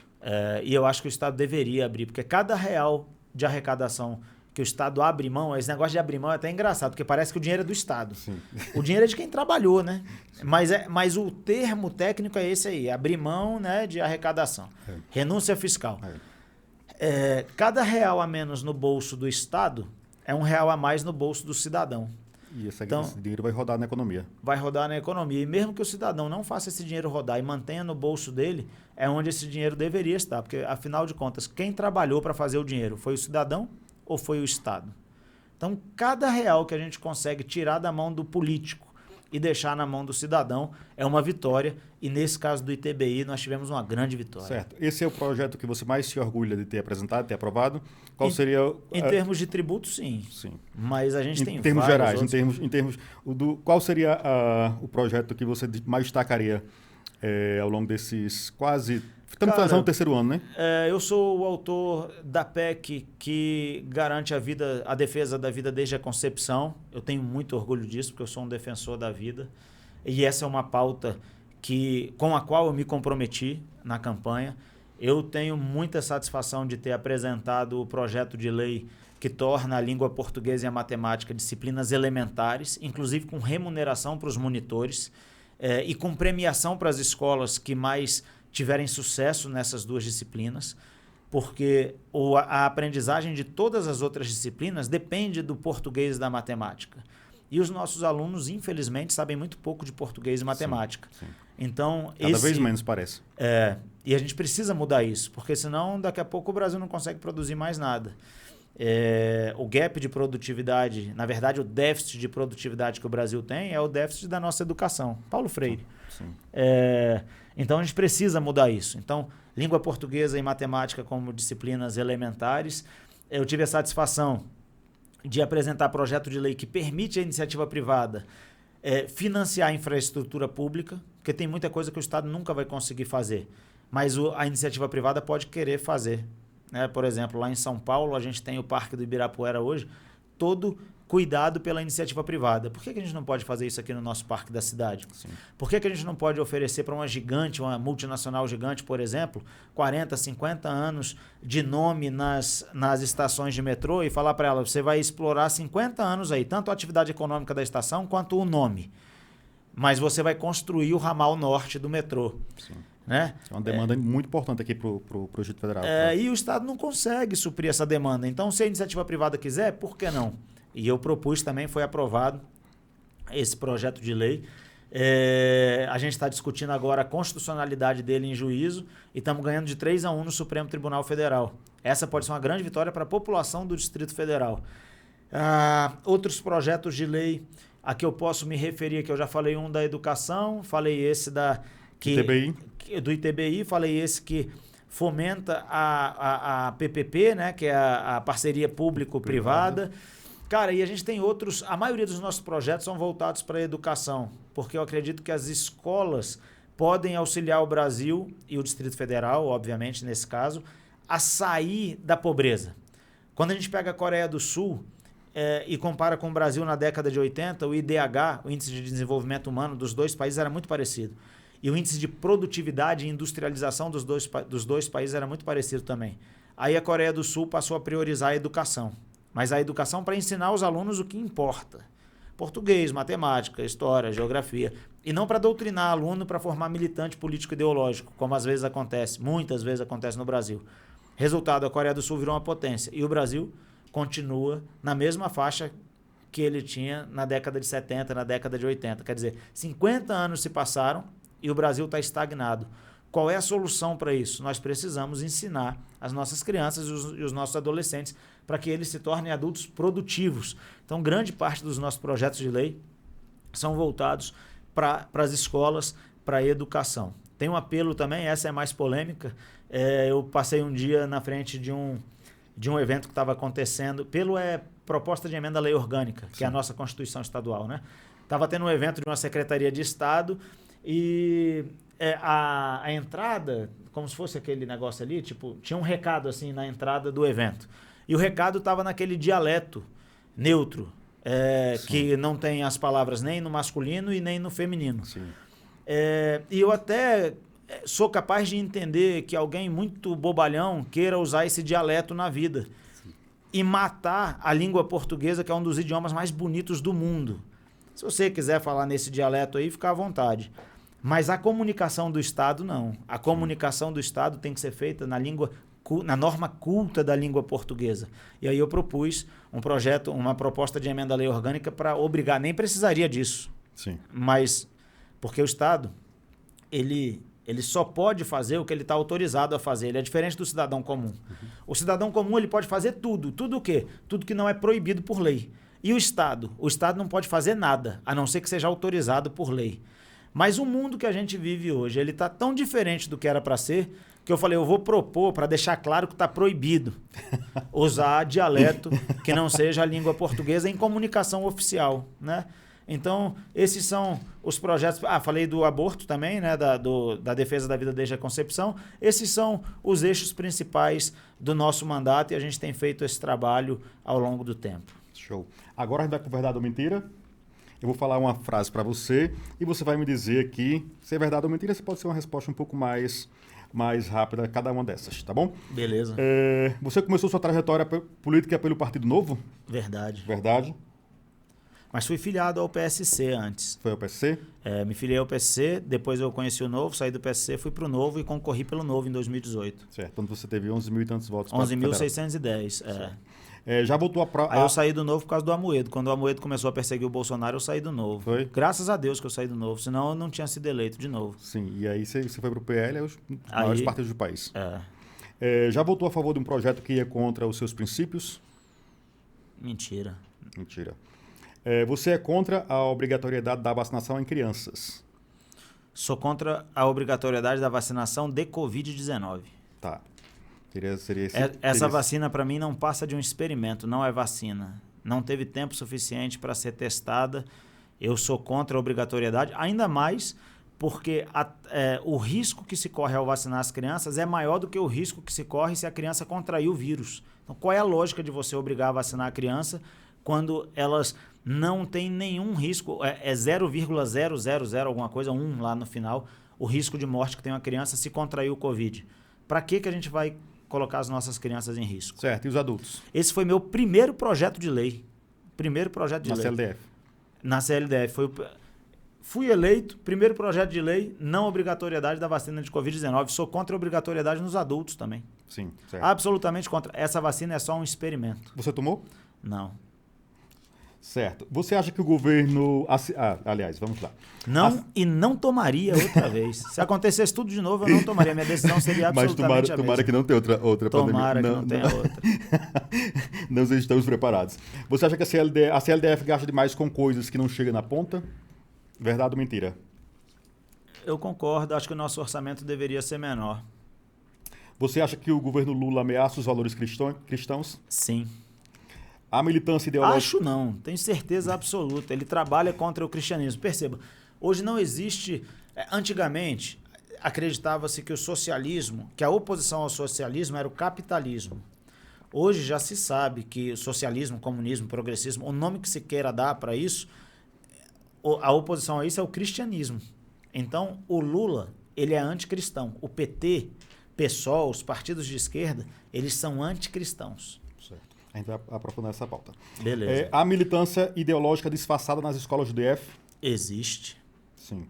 E eu acho que o Estado deveria abrir, porque cada real de arrecadação que o Estado abre mão, esse negócio de abrir mão é até engraçado, porque parece que o dinheiro é do Estado. Sim. O dinheiro é de quem trabalhou, né? Mas o termo técnico é esse aí, abrir mão, né, de arrecadação. Renúncia fiscal. Cada real a menos no bolso do Estado é um real a mais no bolso do cidadão. E esse dinheiro vai rodar na economia. Vai rodar na economia. E mesmo que o cidadão não faça esse dinheiro rodar e mantenha no bolso dele, é onde esse dinheiro deveria estar. Porque, afinal de contas, quem trabalhou para fazer o dinheiro foi o cidadão ou foi o Estado? Então, cada real que a gente consegue tirar da mão do político e deixar na mão do cidadão é uma vitória. E nesse caso do ITBI, nós tivemos uma grande vitória. Certo. Esse é o projeto que você mais se orgulha de ter apresentado, de ter aprovado? Qual seria... Em termos de tributo, sim. Mas a gente tem em termos gerais, qual seria o projeto que você mais destacaria ao longo desses quase... Estamos fazendo o terceiro ano, né? Eu sou o autor da PEC que garante a defesa da vida desde a concepção. Eu tenho muito orgulho disso, porque eu sou um defensor da vida. E essa é uma pauta com a qual eu me comprometi na campanha. Eu tenho muita satisfação de ter apresentado o projeto de lei que torna a língua portuguesa e a matemática disciplinas elementares, inclusive com remuneração para os monitores e com premiação para as escolas que mais tiverem sucesso nessas duas disciplinas, porque a aprendizagem de todas as outras disciplinas depende do português e da matemática. E os nossos alunos, infelizmente, sabem muito pouco de português e matemática. Sim. Então, cada vez menos, parece. E a gente precisa mudar isso, porque senão daqui a pouco o Brasil não consegue produzir mais nada. O gap de produtividade, na verdade, o déficit de produtividade que o Brasil tem é o déficit da nossa educação. Paulo Freire. Sim. Então, a gente precisa mudar isso. Então, língua portuguesa e matemática como disciplinas elementares. Eu tive a satisfação de apresentar projeto de lei que permite a iniciativa privada financiar a infraestrutura pública, porque tem muita coisa que o Estado nunca vai conseguir fazer, mas a iniciativa privada pode querer fazer. Por exemplo, lá em São Paulo, a gente tem o Parque do Ibirapuera hoje, todo cuidado pela iniciativa privada. Por que a gente não pode fazer isso aqui no nosso parque da cidade? Sim. Por que a gente não pode oferecer para uma multinacional gigante, por exemplo, 40, 50 anos de nome nas estações de metrô e falar para ela, você vai explorar 50 anos aí, tanto a atividade econômica da estação quanto o nome. Mas você vai construir o ramal norte do metrô. Sim. Né? É uma demanda muito importante aqui para o Distrito Federal. E o Estado não consegue suprir essa demanda. Então, se a iniciativa privada quiser, por que não? E eu propus também, foi aprovado esse projeto de lei. A gente está discutindo agora a constitucionalidade dele em juízo e estamos ganhando de 3-1 no Supremo Tribunal Federal. Essa pode ser uma grande vitória para a população do Distrito Federal. Outros projetos de lei a que eu posso me referir, que eu já falei um da educação, falei esse do ITBI, falei esse que fomenta a PPP, né, que é a parceria público-privada. Cara, e a gente tem outros... A maioria dos nossos projetos são voltados para a educação, porque eu acredito que as escolas podem auxiliar o Brasil e o Distrito Federal, obviamente, nesse caso, a sair da pobreza. Quando a gente pega a Coreia do Sul e compara com o Brasil na década de 80, o IDH, o Índice de Desenvolvimento Humano dos dois países, era muito parecido. E o índice de produtividade e industrialização dos dois países era muito parecido também. Aí a Coreia do Sul passou a priorizar a educação. Mas a educação para ensinar os alunos o que importa. Português, matemática, história, geografia. E não para doutrinar aluno para formar militante político-ideológico, como às vezes acontece, muitas vezes acontece no Brasil. Resultado, a Coreia do Sul virou uma potência. E o Brasil continua na mesma faixa que ele tinha na década de 70, na década de 80. Quer dizer, 50 anos se passaram e o Brasil está estagnado. Qual é a solução para isso? Nós precisamos ensinar as nossas crianças e os nossos adolescentes para que eles se tornem adultos produtivos. Então, grande parte dos nossos projetos de lei são voltados para as escolas, para a educação. Tem um apelo também, essa é mais polêmica. Eu passei um dia na frente de um evento que estava acontecendo, proposta de emenda à lei orgânica, que é a nossa Constituição Estadual, né? Estava tendo um evento de uma Secretaria de Estado e a entrada, como se fosse aquele negócio ali, tipo, tinha um recado assim na entrada do evento. E o recado estava naquele dialeto neutro, que não tem as palavras nem no masculino e nem no feminino. Sim. E eu até sou capaz de entender que alguém muito bobalhão queira usar esse dialeto na vida e matar a língua portuguesa, que é um dos idiomas mais bonitos do mundo. Se você quiser falar nesse dialeto aí, fica à vontade. Mas a comunicação do Estado, não. A comunicação do Estado tem que ser feita na norma culta da língua portuguesa. E aí eu propus uma proposta de emenda à lei orgânica para obrigar, nem precisaria disso. Sim. Mas, porque o Estado, ele só pode fazer o que ele está autorizado a fazer. Ele é diferente do cidadão comum. Uhum. O cidadão comum ele pode fazer tudo. Tudo o quê? Tudo que não é proibido por lei. E o Estado? O Estado não pode fazer nada, a não ser que seja autorizado por lei. Mas o mundo que a gente vive hoje, ele está tão diferente do que era para ser, que eu falei, eu vou propor para deixar claro que está proibido usar dialeto que não seja a língua portuguesa em comunicação oficial, né? Então, esses são os projetos... falei do aborto também, né? Da defesa da vida desde a concepção. Esses são os eixos principais do nosso mandato e a gente tem feito esse trabalho ao longo do tempo. Show. Agora a gente vai para verdade ou mentira. Eu vou falar uma frase para você e você vai me dizer aqui se é verdade ou mentira. Se pode ser uma resposta um pouco mais rápida cada uma dessas, tá bom? Beleza. Você começou sua trajetória política pelo Partido Novo? Verdade. Verdade. Mas fui filiado ao PSC antes. Foi ao PSC? Me filiei ao PSC, depois eu conheci o Novo, saí do PSC, fui para o Novo e concorri pelo Novo em 2018. Certo, então você teve 11 mil e tantos votos. 11.610, já voltou Aí eu saí do Novo por causa do Amoedo. Quando o Amoedo começou a perseguir o Bolsonaro, eu saí do Novo. Foi? Graças a Deus que eu saí do Novo, senão eu não tinha sido eleito de novo. Sim, e aí você foi para o PL, os maiores partidos do país. Já votou a favor de um projeto que ia contra os seus princípios? Mentira. Mentira. Você é contra a obrigatoriedade da vacinação em crianças? Sou contra a obrigatoriedade da vacinação de Covid-19. Tá. Essa vacina, para mim, não passa de um experimento, não é vacina. Não teve tempo suficiente para ser testada. Eu sou contra a obrigatoriedade, ainda mais porque o risco que se corre ao vacinar as crianças é maior do que o risco que se corre se a criança contrair o vírus. Então, qual é a lógica de você obrigar a vacinar a criança quando elas não têm nenhum risco? É 0,000 alguma coisa, 1 lá no final, o risco de morte que tem uma criança se contrair o Covid. Para que a gente vai colocar as nossas crianças em risco? Certo, e os adultos? Esse foi meu primeiro projeto de lei. Primeiro projeto de lei. Na CLDF? Na CLDF. Fui eleito, primeiro projeto de lei, não obrigatoriedade da vacina de Covid-19. Sou contra a obrigatoriedade nos adultos também. Sim, certo. Absolutamente contra. Essa vacina é só um experimento. Você tomou? Não. Certo. Você acha que o governo... aliás, vamos lá. Não, e não tomaria outra vez. Se acontecesse tudo de novo, eu não tomaria. Minha decisão seria absolutamente a mesma. Tomara que não tenha outra tomara pandemia. Que não tenha outra. Não estamos preparados. Você acha que a CLDF gasta demais com coisas que não chegam na ponta? Verdade ou mentira? Eu concordo. Acho que o nosso orçamento deveria ser menor. Você acha que o governo Lula ameaça os valores cristãos? Sim. A militância ideológica... Acho não, tenho certeza absoluta. Ele trabalha contra o cristianismo. Perceba, hoje não existe... Antigamente, acreditava-se que o socialismo, que a oposição ao socialismo era o capitalismo. Hoje já se sabe que o socialismo, comunismo, progressismo, o nome que se queira dar para isso, a oposição a isso é o cristianismo. Então, o Lula, ele é anticristão. O PT, PSOL, os partidos de esquerda, eles são anticristãos. A gente vai aprofundar essa pauta. Beleza. A militância ideológica disfarçada nas escolas do DF? Existe. Sim.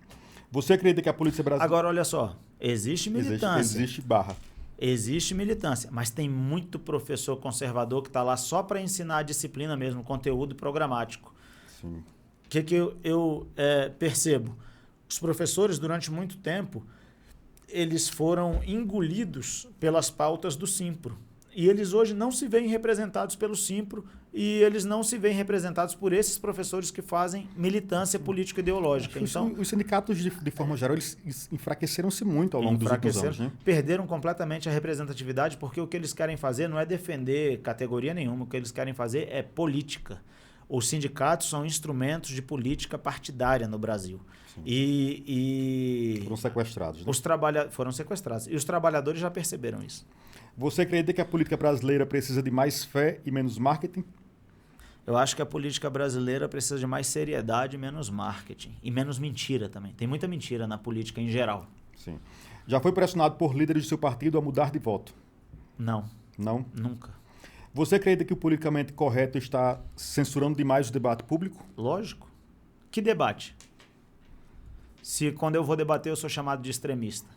Você acredita que a polícia brasileira... Agora, olha só. Existe militância. Existe barra. Existe militância. Mas tem muito professor conservador que está lá só para ensinar a disciplina mesmo, conteúdo programático. Sim. O que eu percebo? Os professores, durante muito tempo, eles foram engolidos pelas pautas do Simpro. E eles hoje não se veem representados pelo Simpro e eles não se veem representados por esses professores que fazem militância político-ideológica. Então, os sindicatos, de forma geral, eles enfraqueceram-se muito ao longo dos últimos anos. Né? Perderam completamente a representatividade porque o que eles querem fazer não é defender categoria nenhuma. O que eles querem fazer é política. Os sindicatos são instrumentos de política partidária no Brasil. Foram sequestrados. Né? Foram sequestrados. E os trabalhadores já perceberam isso. Você acredita que a política brasileira precisa de mais fé e menos marketing? Eu acho que a política brasileira precisa de mais seriedade e menos marketing. E menos mentira também. Tem muita mentira na política em geral. Sim. Já foi pressionado por líderes de seu partido a mudar de voto? Não. Não? Nunca. Você acredita que o politicamente correto está censurando demais o debate público? Lógico. Que debate? Se quando eu vou debater eu sou chamado de extremista.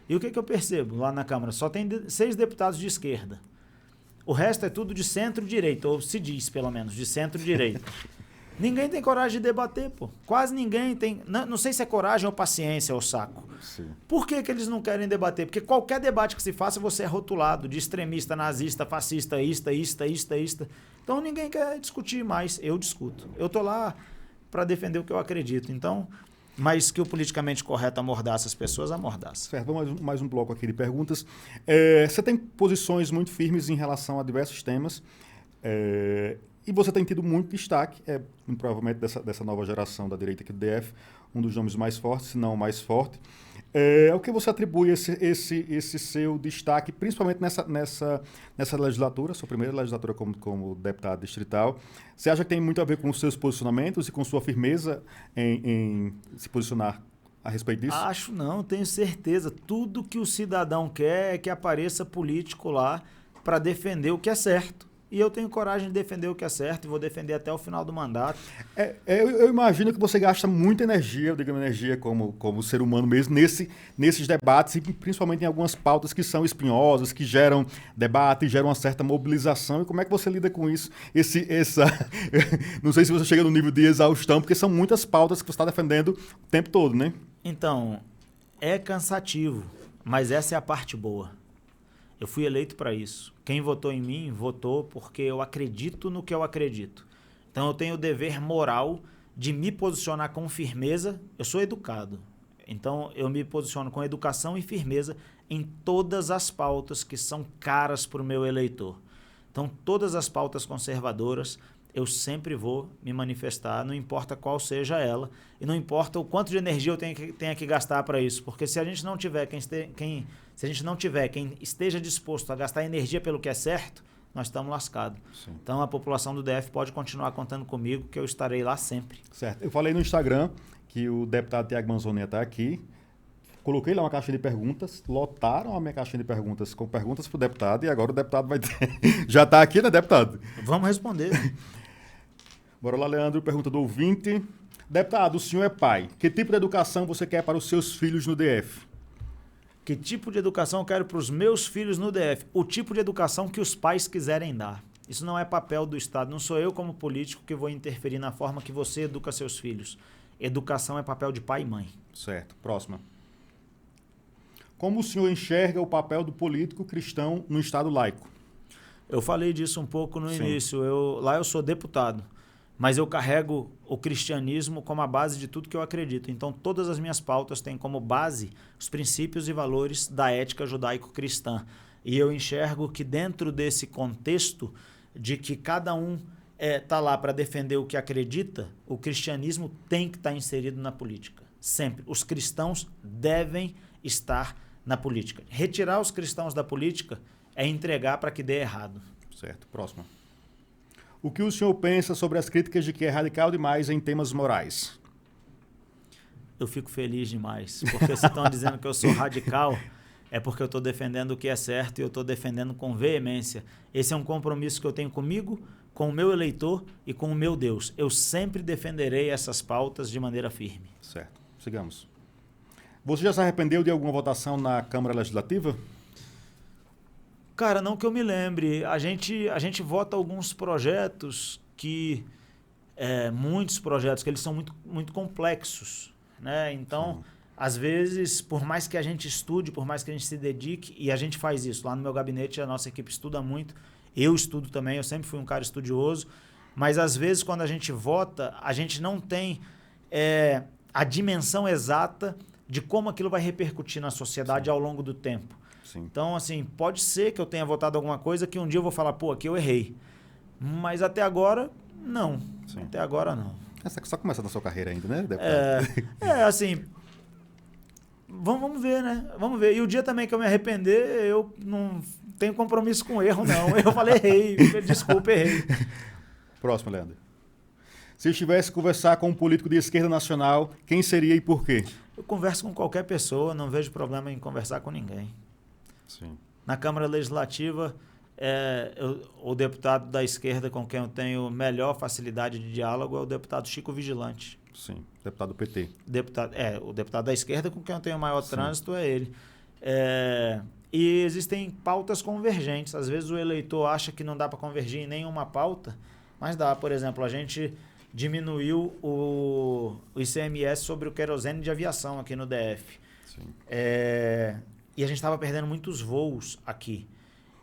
E o que eu percebo lá na Câmara? Só tem 6 deputados de esquerda. O resto é tudo de centro-direita, ou se diz, pelo menos, de centro-direita. Ninguém tem coragem de debater, pô. Quase ninguém tem. Não sei se é coragem ou paciência ou saco. Sim. Por que eles não querem debater? Porque qualquer debate que se faça, você é rotulado de extremista, nazista, fascista, ista. Então ninguém quer discutir mais. Eu discuto. Eu tô lá para defender o que eu acredito. Então, mas que o politicamente correto amordaça as pessoas, amordaça. Certo, vamos mais um bloco aqui de perguntas. Você tem posições muito firmes em relação a diversos temas. E você tem tido muito destaque, provavelmente dessa nova geração da direita aqui do DF, um dos nomes mais fortes, se não o mais forte. O que você atribui esse seu destaque, principalmente nessa legislatura, sua primeira legislatura como deputado distrital? Você acha que tem muito a ver com os seus posicionamentos e com sua firmeza em se posicionar a respeito disso? Acho não, tenho certeza. Tudo que o cidadão quer é que apareça político lá para defender o que é certo. E eu tenho coragem de defender o que é certo e vou defender até o final do mandato. Eu imagino que você gasta muita energia, eu digo energia como ser humano mesmo, nesses debates, e principalmente em algumas pautas que são espinhosas, que geram debate, geram uma certa mobilização. E como é que você lida com isso? Não sei se você chega no nível de exaustão, porque são muitas pautas que você está defendendo o tempo todo, né? Então, é cansativo, mas essa é a parte boa. Eu fui eleito para isso. Quem votou em mim, votou porque eu acredito no que eu acredito. Então eu tenho o dever moral de me posicionar com firmeza. Eu sou educado. Então eu me posiciono com educação e firmeza em todas as pautas que são caras para o meu eleitor. Então todas as pautas conservadoras eu sempre vou me manifestar, não importa qual seja ela, e não importa o quanto de energia eu tenha que gastar para isso, porque se a gente não tiver quem esteja disposto a gastar energia pelo que é certo, nós estamos lascados. Sim. Então a população do DF pode continuar contando comigo, que eu estarei lá sempre. Certo. Eu falei no Instagram que o deputado Tiago Manzoni está aqui. Coloquei lá uma caixa de perguntas, lotaram a minha caixa de perguntas com perguntas para o deputado, e agora o deputado vai ter... Já está aqui, né, deputado? Vamos responder. Bora lá, Leandro, pergunta do ouvinte. Deputado, o senhor é pai. Que tipo de educação você quer para os seus filhos no DF? Que tipo de educação eu quero para os meus filhos no DF? O tipo de educação que os pais quiserem dar. Isso não é papel do Estado. Não sou eu, como político, que vou interferir na forma que você educa seus filhos. Educação é papel de pai e mãe. Certo. Próxima. Como o senhor enxerga o papel do político cristão no Estado laico? Eu falei disso um pouco no Sim. início. Lá eu sou deputado. Mas eu carrego o cristianismo como a base de tudo que eu acredito. Então, todas as minhas pautas têm como base os princípios e valores da ética judaico-cristã. E eu enxergo que dentro desse contexto de que cada um está lá para defender o que acredita, o cristianismo tem que estar inserido na política. Sempre. Os cristãos devem estar na política. Retirar os cristãos da política é entregar para que dê errado. Certo. Próximo. O que o senhor pensa sobre as críticas de que é radical demais em temas morais? Eu fico feliz demais, porque se estão dizendo que eu sou radical, é porque eu estou defendendo o que é certo e eu estou defendendo com veemência. Esse é um compromisso que eu tenho comigo, com o meu eleitor e com o meu Deus. Eu sempre defenderei essas pautas de maneira firme. Certo. Sigamos. Você já se arrependeu de alguma votação na Câmara Legislativa? Cara, não que eu me lembre. A gente vota alguns projetos muitos projetos que eles são muito, muito complexos, né? Então, sim, às vezes, por mais que a gente estude, por mais que a gente se dedique, e a gente faz isso. Lá no meu gabinete, a nossa equipe estuda muito. Eu estudo também, eu sempre fui um cara estudioso. Mas, às vezes, quando a gente vota, a gente não tem a dimensão exata de como aquilo vai repercutir na sociedade, sim, ao longo do tempo. Sim. Então, assim, pode ser que eu tenha votado alguma coisa que um dia eu vou falar, pô, aqui eu errei. Mas até agora, não. Sim. Até agora, não. Essa só começa na sua carreira ainda, né, deputado? Assim, vamos ver, né? Vamos ver. E o dia também que eu me arrepender, eu não tenho compromisso com erro, não. Eu falei, errei. Desculpa, errei. Próximo, Leandro. Se estivesse conversar com um político de esquerda nacional, quem seria e por quê? Eu converso com qualquer pessoa, não vejo problema em conversar com ninguém. Sim. Na Câmara Legislativa, o deputado da esquerda com quem eu tenho melhor facilidade de diálogo é o deputado Chico Vigilante. Sim, deputado do PT. O deputado da esquerda com quem eu tenho maior trânsito é ele. E existem pautas convergentes. Às vezes o eleitor acha que não dá para convergir em nenhuma pauta, mas dá. Por exemplo, a gente diminuiu o ICMS sobre o querosene de aviação aqui no DF. Sim. E a gente estava perdendo muitos voos aqui.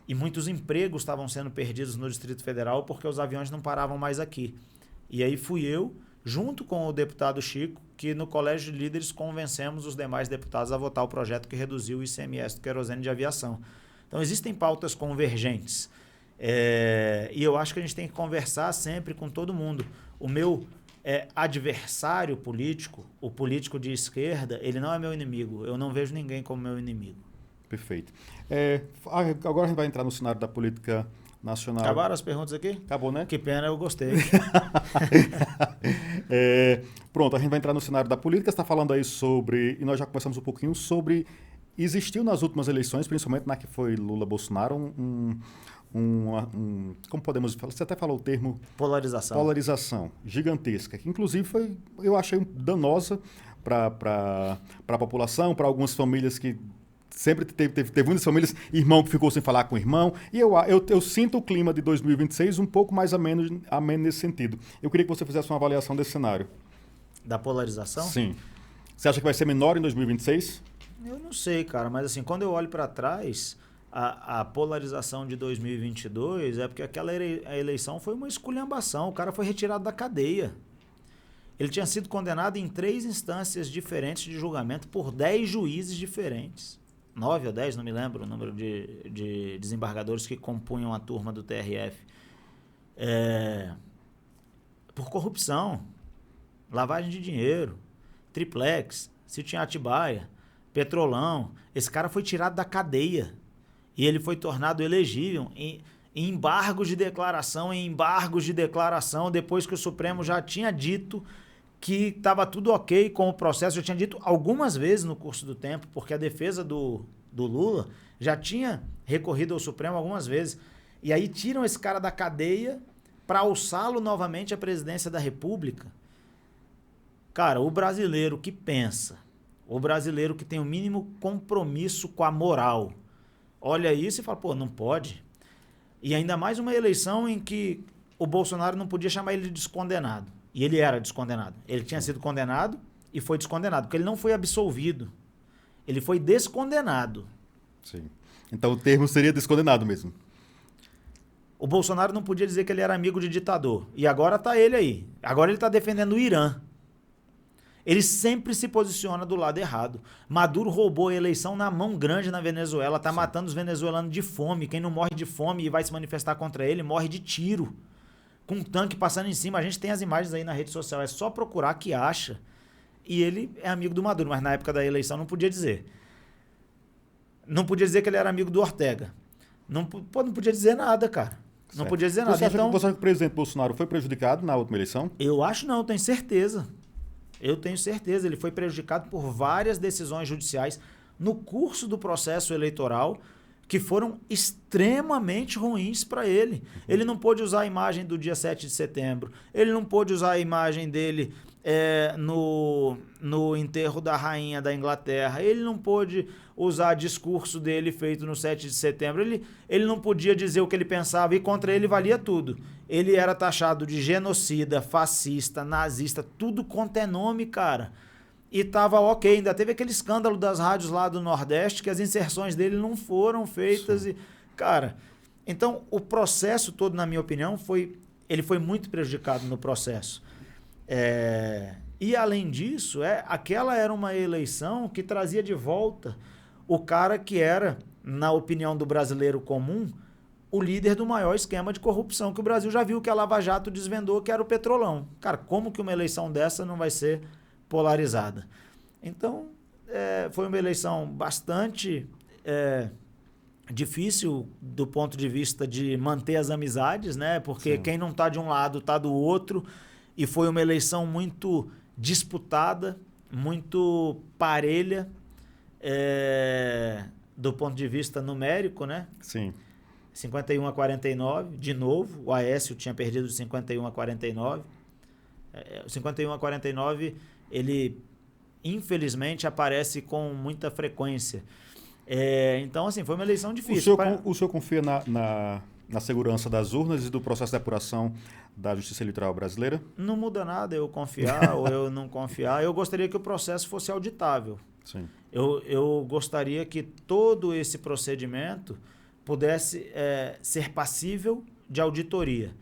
E muitos empregos estavam sendo perdidos no Distrito Federal porque os aviões não paravam mais aqui. E aí fui eu, junto com o deputado Chico, que no Colégio de Líderes convencemos os demais deputados a votar o projeto que reduziu o ICMS do querosene de aviação. Então existem pautas convergentes. E eu acho que a gente tem que conversar sempre com todo mundo. O meu adversário político, o político de esquerda, ele não é meu inimigo. Eu não vejo ninguém como meu inimigo. Perfeito. Agora a gente vai entrar no cenário da política nacional. Acabaram as perguntas aqui? Acabou, né? Que pena, eu gostei. Pronto, a gente vai entrar no cenário da política. Você está falando aí sobre, e nós já conversamos um pouquinho sobre, existiu nas últimas eleições, principalmente na que foi Lula-Bolsonaro, como podemos falar, você até falou o termo... Polarização gigantesca, que inclusive eu achei danosa para a população, para algumas famílias que sempre teve muitas famílias, irmão que ficou sem falar com o irmão, e eu sinto o clima de 2026 um pouco mais ameno nesse sentido. Eu queria que você fizesse uma avaliação desse cenário. Da polarização? Sim. Você acha que vai ser menor em 2026? Eu não sei, cara, mas assim, quando eu olho para trás, a polarização de 2022 é porque aquela eleição foi uma esculhambação, o cara foi retirado da cadeia. Ele tinha sido condenado em 3 instâncias diferentes de julgamento por 10 juízes diferentes. 9 ou 10, não me lembro o número de desembargadores que compunham a turma do TRF. Por corrupção, lavagem de dinheiro, triplex, sítio em Atibaia, Petrolão. Esse cara foi tirado da cadeia e ele foi tornado elegível em embargos de declaração, depois que o Supremo já tinha dito que estava tudo ok com o processo. Eu tinha dito algumas vezes no curso do tempo, porque a defesa do Lula já tinha recorrido ao Supremo algumas vezes. E aí tiram esse cara da cadeia para alçá-lo novamente à presidência da República. Cara, o brasileiro que pensa, o brasileiro que tem o mínimo compromisso com a moral, olha isso e fala, pô, não pode. E ainda mais uma eleição em que o Bolsonaro não podia chamar ele de descondenado. E ele era descondenado. Ele tinha sido condenado e foi descondenado, porque ele não foi absolvido. Ele foi descondenado. Sim. Então o termo seria descondenado mesmo. O Bolsonaro não podia dizer que ele era amigo de ditador. E agora tá ele aí. Agora ele tá defendendo o Irã. Ele sempre se posiciona do lado errado. Maduro roubou a eleição na mão grande na Venezuela, tá matando os venezuelanos de fome. Quem não morre de fome e vai se manifestar contra ele, morre de tiro. Com um tanque passando em cima. A gente tem as imagens aí na rede social, é só procurar que acha. E ele é amigo do Maduro, mas na época da eleição não podia dizer. Não podia dizer que ele era amigo do Ortega. Não podia dizer nada, cara. Não podia dizer nada. Você acha que o presidente Bolsonaro foi prejudicado na última eleição? Eu acho não, eu tenho certeza. Eu tenho certeza. Ele foi prejudicado por várias decisões judiciais no curso do processo eleitoral que foram extremamente ruins para ele. Ele não pôde usar a imagem do dia 7 de setembro. Ele não pôde usar a imagem dele no enterro da rainha da Inglaterra. Ele não pôde usar discurso dele feito no 7 de setembro. Ele não podia dizer o que ele pensava e contra ele valia tudo. Ele era taxado de genocida, fascista, nazista, tudo quanto é nome, cara. E tava ok, ainda teve aquele escândalo das rádios lá do Nordeste que as inserções dele não foram feitas. E, cara, então o processo todo, na minha opinião, ele foi muito prejudicado no processo. E além disso, aquela era uma eleição que trazia de volta o cara que era, na opinião do brasileiro comum, o líder do maior esquema de corrupção que o Brasil já viu, que a Lava Jato desvendou, que era o Petrolão. Cara, como que uma eleição dessa não vai ser polarizada? Então, foi uma eleição bastante difícil do ponto de vista de manter as amizades, né? Porque Sim. quem não está de um lado está do outro, e foi uma eleição muito disputada, muito parelha, do ponto de vista numérico, né? Sim. 51-49, de novo, o Aécio tinha perdido de 51-49. O 51-49, ele infelizmente aparece com muita frequência. Então, assim, foi uma eleição difícil. O senhor confia na segurança das urnas e do processo de apuração da Justiça Eleitoral brasileira? Não muda nada eu confiar ou eu não confiar. Eu gostaria que o processo fosse auditável. Sim. Eu gostaria que todo esse procedimento pudesse ser passível de auditoria.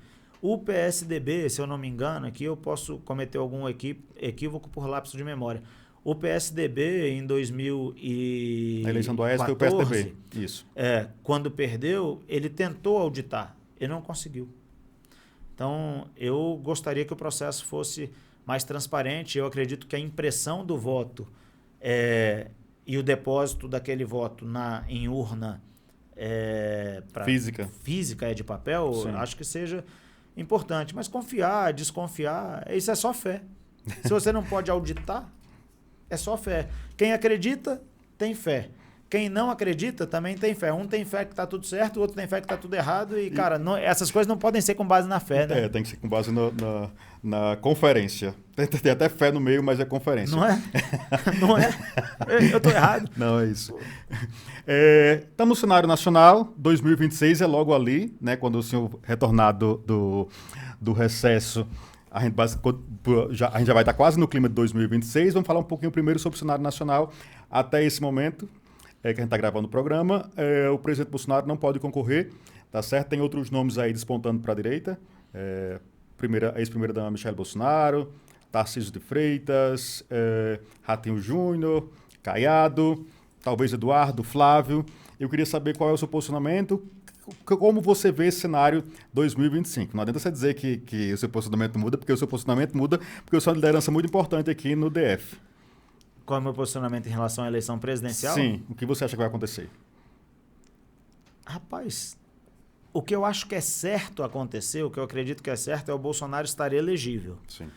O PSDB, se eu não me engano, aqui eu posso cometer algum equívoco por lapso de memória. O PSDB, em 2014... Na eleição do Aécio foi o PSDB, isso. Quando perdeu, ele tentou auditar. Ele não conseguiu. Então, eu gostaria que o processo fosse mais transparente. Eu acredito que a impressão do voto e o depósito daquele voto em urna física de papel, sim, acho que seja importante. Mas confiar, desconfiar, isso é só fé. Se você não pode auditar, é só fé. Quem acredita, tem fé. Quem não acredita, também tem fé. Um tem fé que está tudo certo, o outro tem fé que está tudo errado. E, cara, essas coisas não podem ser com base na fé, né? Tem que ser com base na conferência. Tem até fé no meio, mas é conferência. Não é? Não é? Eu estou errado. Não, é isso. Estamos no cenário nacional, 2026 é logo ali, né? Quando o senhor retornar do recesso, a gente já vai estar quase no clima de 2026. Vamos falar um pouquinho primeiro sobre o cenário nacional. Até esse momento, que a gente está gravando o programa, o presidente Bolsonaro não pode concorrer, tá certo? Tem outros nomes aí despontando para a direita. A ex-primeira-dama Michele Bolsonaro, Tarcísio de Freitas, Ratinho Júnior, Caiado, talvez Eduardo, Flávio. Eu queria saber qual é o seu posicionamento, como você vê esse cenário 2025. Não adianta você dizer que o seu posicionamento muda, porque o seu posicionamento muda, porque eu sou uma liderança muito importante aqui no DF. Qual é o meu posicionamento em relação à eleição presidencial? Sim, o que você acha que vai acontecer? Rapaz, o que eu acho que é certo acontecer, o que eu acredito que é certo, é o Bolsonaro estar elegível. Sim.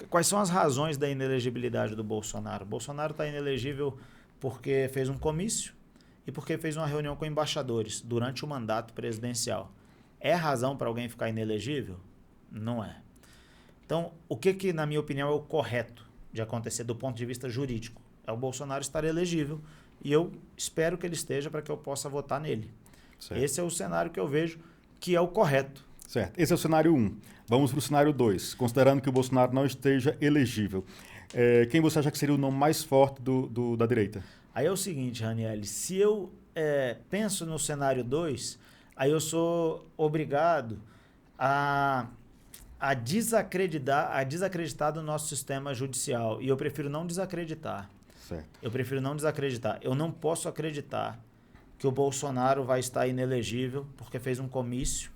Quais são as razões da inelegibilidade do Bolsonaro? O Bolsonaro está inelegível porque fez um comício e porque fez uma reunião com embaixadores durante o mandato presidencial. É razão para alguém ficar inelegível? Não é. Então, o que, na minha opinião, é o correto de acontecer do ponto de vista jurídico? É o Bolsonaro estar elegível e eu espero que ele esteja para que eu possa votar nele. Certo. Esse é o cenário que eu vejo que é o correto. Certo. Esse é o cenário 1. Vamos para o cenário 2. Considerando que o Bolsonaro não esteja elegível, quem você acha que seria o nome mais forte da direita? Aí é o seguinte, Raniel, se eu penso no cenário 2, aí eu sou obrigado a desacreditar do nosso sistema judicial. E eu prefiro não desacreditar. Certo. Eu prefiro não desacreditar. Eu não posso acreditar que o Bolsonaro vai estar inelegível porque fez um comício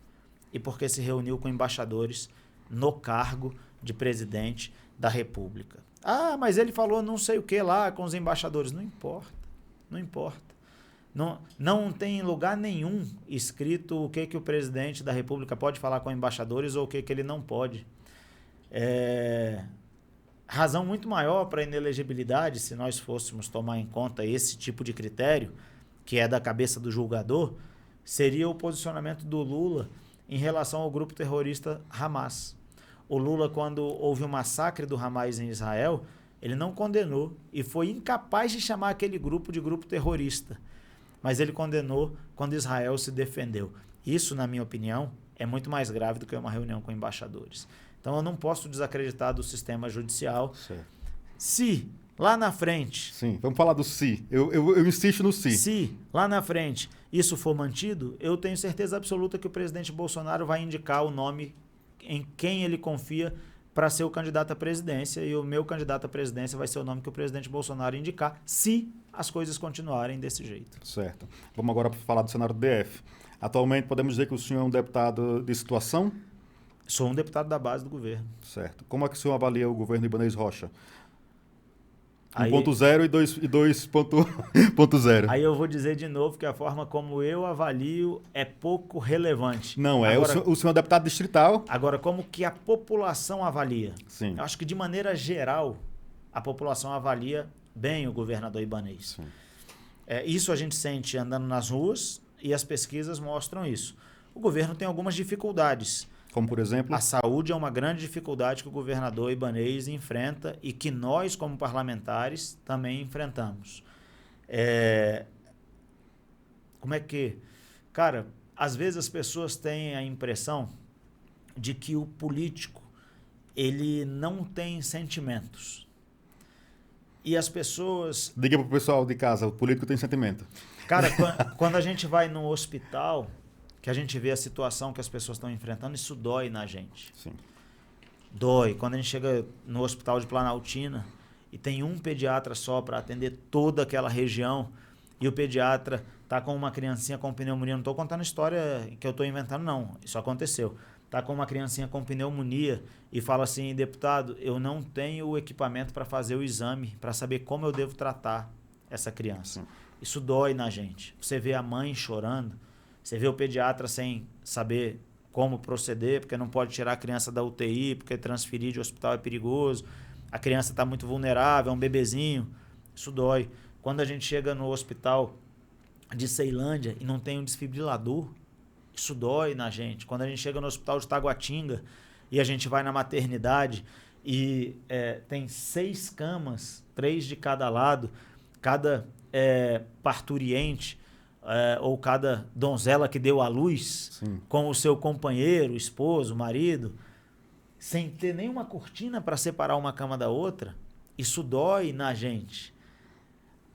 e porque se reuniu com embaixadores no cargo de presidente da República. Ah, mas ele falou não sei o que lá com os embaixadores. Não importa. Não importa. Não tem em lugar nenhum escrito o que o presidente da República pode falar com embaixadores ou o que ele não pode. Razão muito maior para a inelegibilidade, se nós fôssemos tomar em conta esse tipo de critério, que é da cabeça do julgador, seria o posicionamento do Lula em relação ao grupo terrorista Hamas. O Lula, quando houve o massacre do Hamas em Israel, ele não condenou e foi incapaz de chamar aquele grupo de grupo terrorista. Mas ele condenou quando Israel se defendeu. Isso, na minha opinião, é muito mais grave do que uma reunião com embaixadores. Então, eu não posso desacreditar do sistema judicial. Certo. Se, lá na frente... Sim, vamos falar do se. Eu insisto no se. Se, lá na frente, isso for mantido, eu tenho certeza absoluta que o presidente Bolsonaro vai indicar o nome em quem ele confia para ser o candidato à presidência, e o meu candidato à presidência vai ser o nome que o presidente Bolsonaro indicar, se as coisas continuarem desse jeito. Certo. Vamos agora falar do cenário do DF. Atualmente, podemos dizer que o senhor é um deputado de situação? Sou um deputado da base do governo. Certo. Como é que o senhor avalia o governo Ibanez Rocha? Aí, 1.0 e 2.0. Aí eu vou dizer de novo que a forma como eu avalio é pouco relevante. Não, Agora, o senhor é deputado distrital. Agora, como que a população avalia? Sim. Eu acho que, de maneira geral, a população avalia bem o governador Ibanez. Sim. Isso a gente sente andando nas ruas e as pesquisas mostram isso. O governo tem algumas dificuldades. Como, por exemplo? A saúde é uma grande dificuldade que o governador Ibanez enfrenta e que nós, como parlamentares, também enfrentamos. Como é que... Cara, às vezes as pessoas têm a impressão de que o político ele não tem sentimentos. E as pessoas... Diga para o pessoal de casa, o político tem sentimento. Cara, quando a gente vai no hospital, que a gente vê a situação que as pessoas estão enfrentando, isso dói na gente. Sim. Dói. Quando a gente chega no hospital de Planaltina e tem um pediatra só para atender toda aquela região e o pediatra tá com uma criancinha com pneumonia, não estou contando história que eu estou inventando, não. Isso aconteceu. Tá com uma criancinha com pneumonia e fala assim, deputado, eu não tenho o equipamento para fazer o exame, para saber como eu devo tratar essa criança. Sim. Isso dói na gente. Você vê a mãe chorando, você vê o pediatra sem saber como proceder, porque não pode tirar a criança da UTI, porque transferir de hospital é perigoso, a criança está muito vulnerável, é um bebezinho, isso dói. Quando a gente chega no hospital de Ceilândia e não tem um desfibrilador, isso dói na gente. Quando a gente chega no hospital de Taguatinga e a gente vai na maternidade e tem 6 camas, 3 de cada lado, cada parturiente ou cada donzela que deu à luz, sim, com o seu companheiro, esposo, marido, sem ter nenhuma cortina para separar uma cama da outra, isso dói na gente.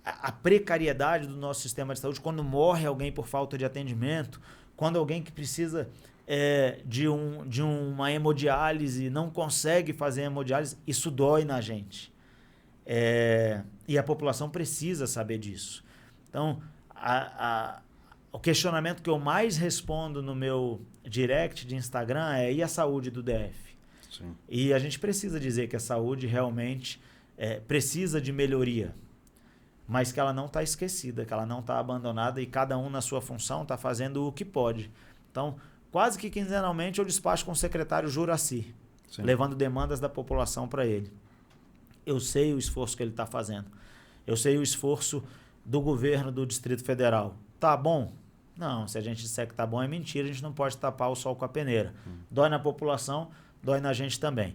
A precariedade do nosso sistema de saúde, quando morre alguém por falta de atendimento, quando alguém que precisa de uma hemodiálise não consegue fazer hemodiálise, isso dói na gente. E a população precisa saber disso. Então, o questionamento que eu mais respondo no meu direct de Instagram é: e a saúde do DF? Sim. E a gente precisa dizer que a saúde realmente precisa de melhoria, mas que ela não está esquecida, que ela não está abandonada e cada um na sua função está fazendo o que pode. Então, quase que quinzenalmente eu despacho com o secretário Juraci, sim, levando demandas da população para ele. Eu sei o esforço que ele está fazendo. Eu sei o esforço do governo do Distrito Federal. Tá bom? Não, se a gente disser que tá bom é mentira, a gente não pode tapar o sol com a peneira. Dói na população, dói na gente também.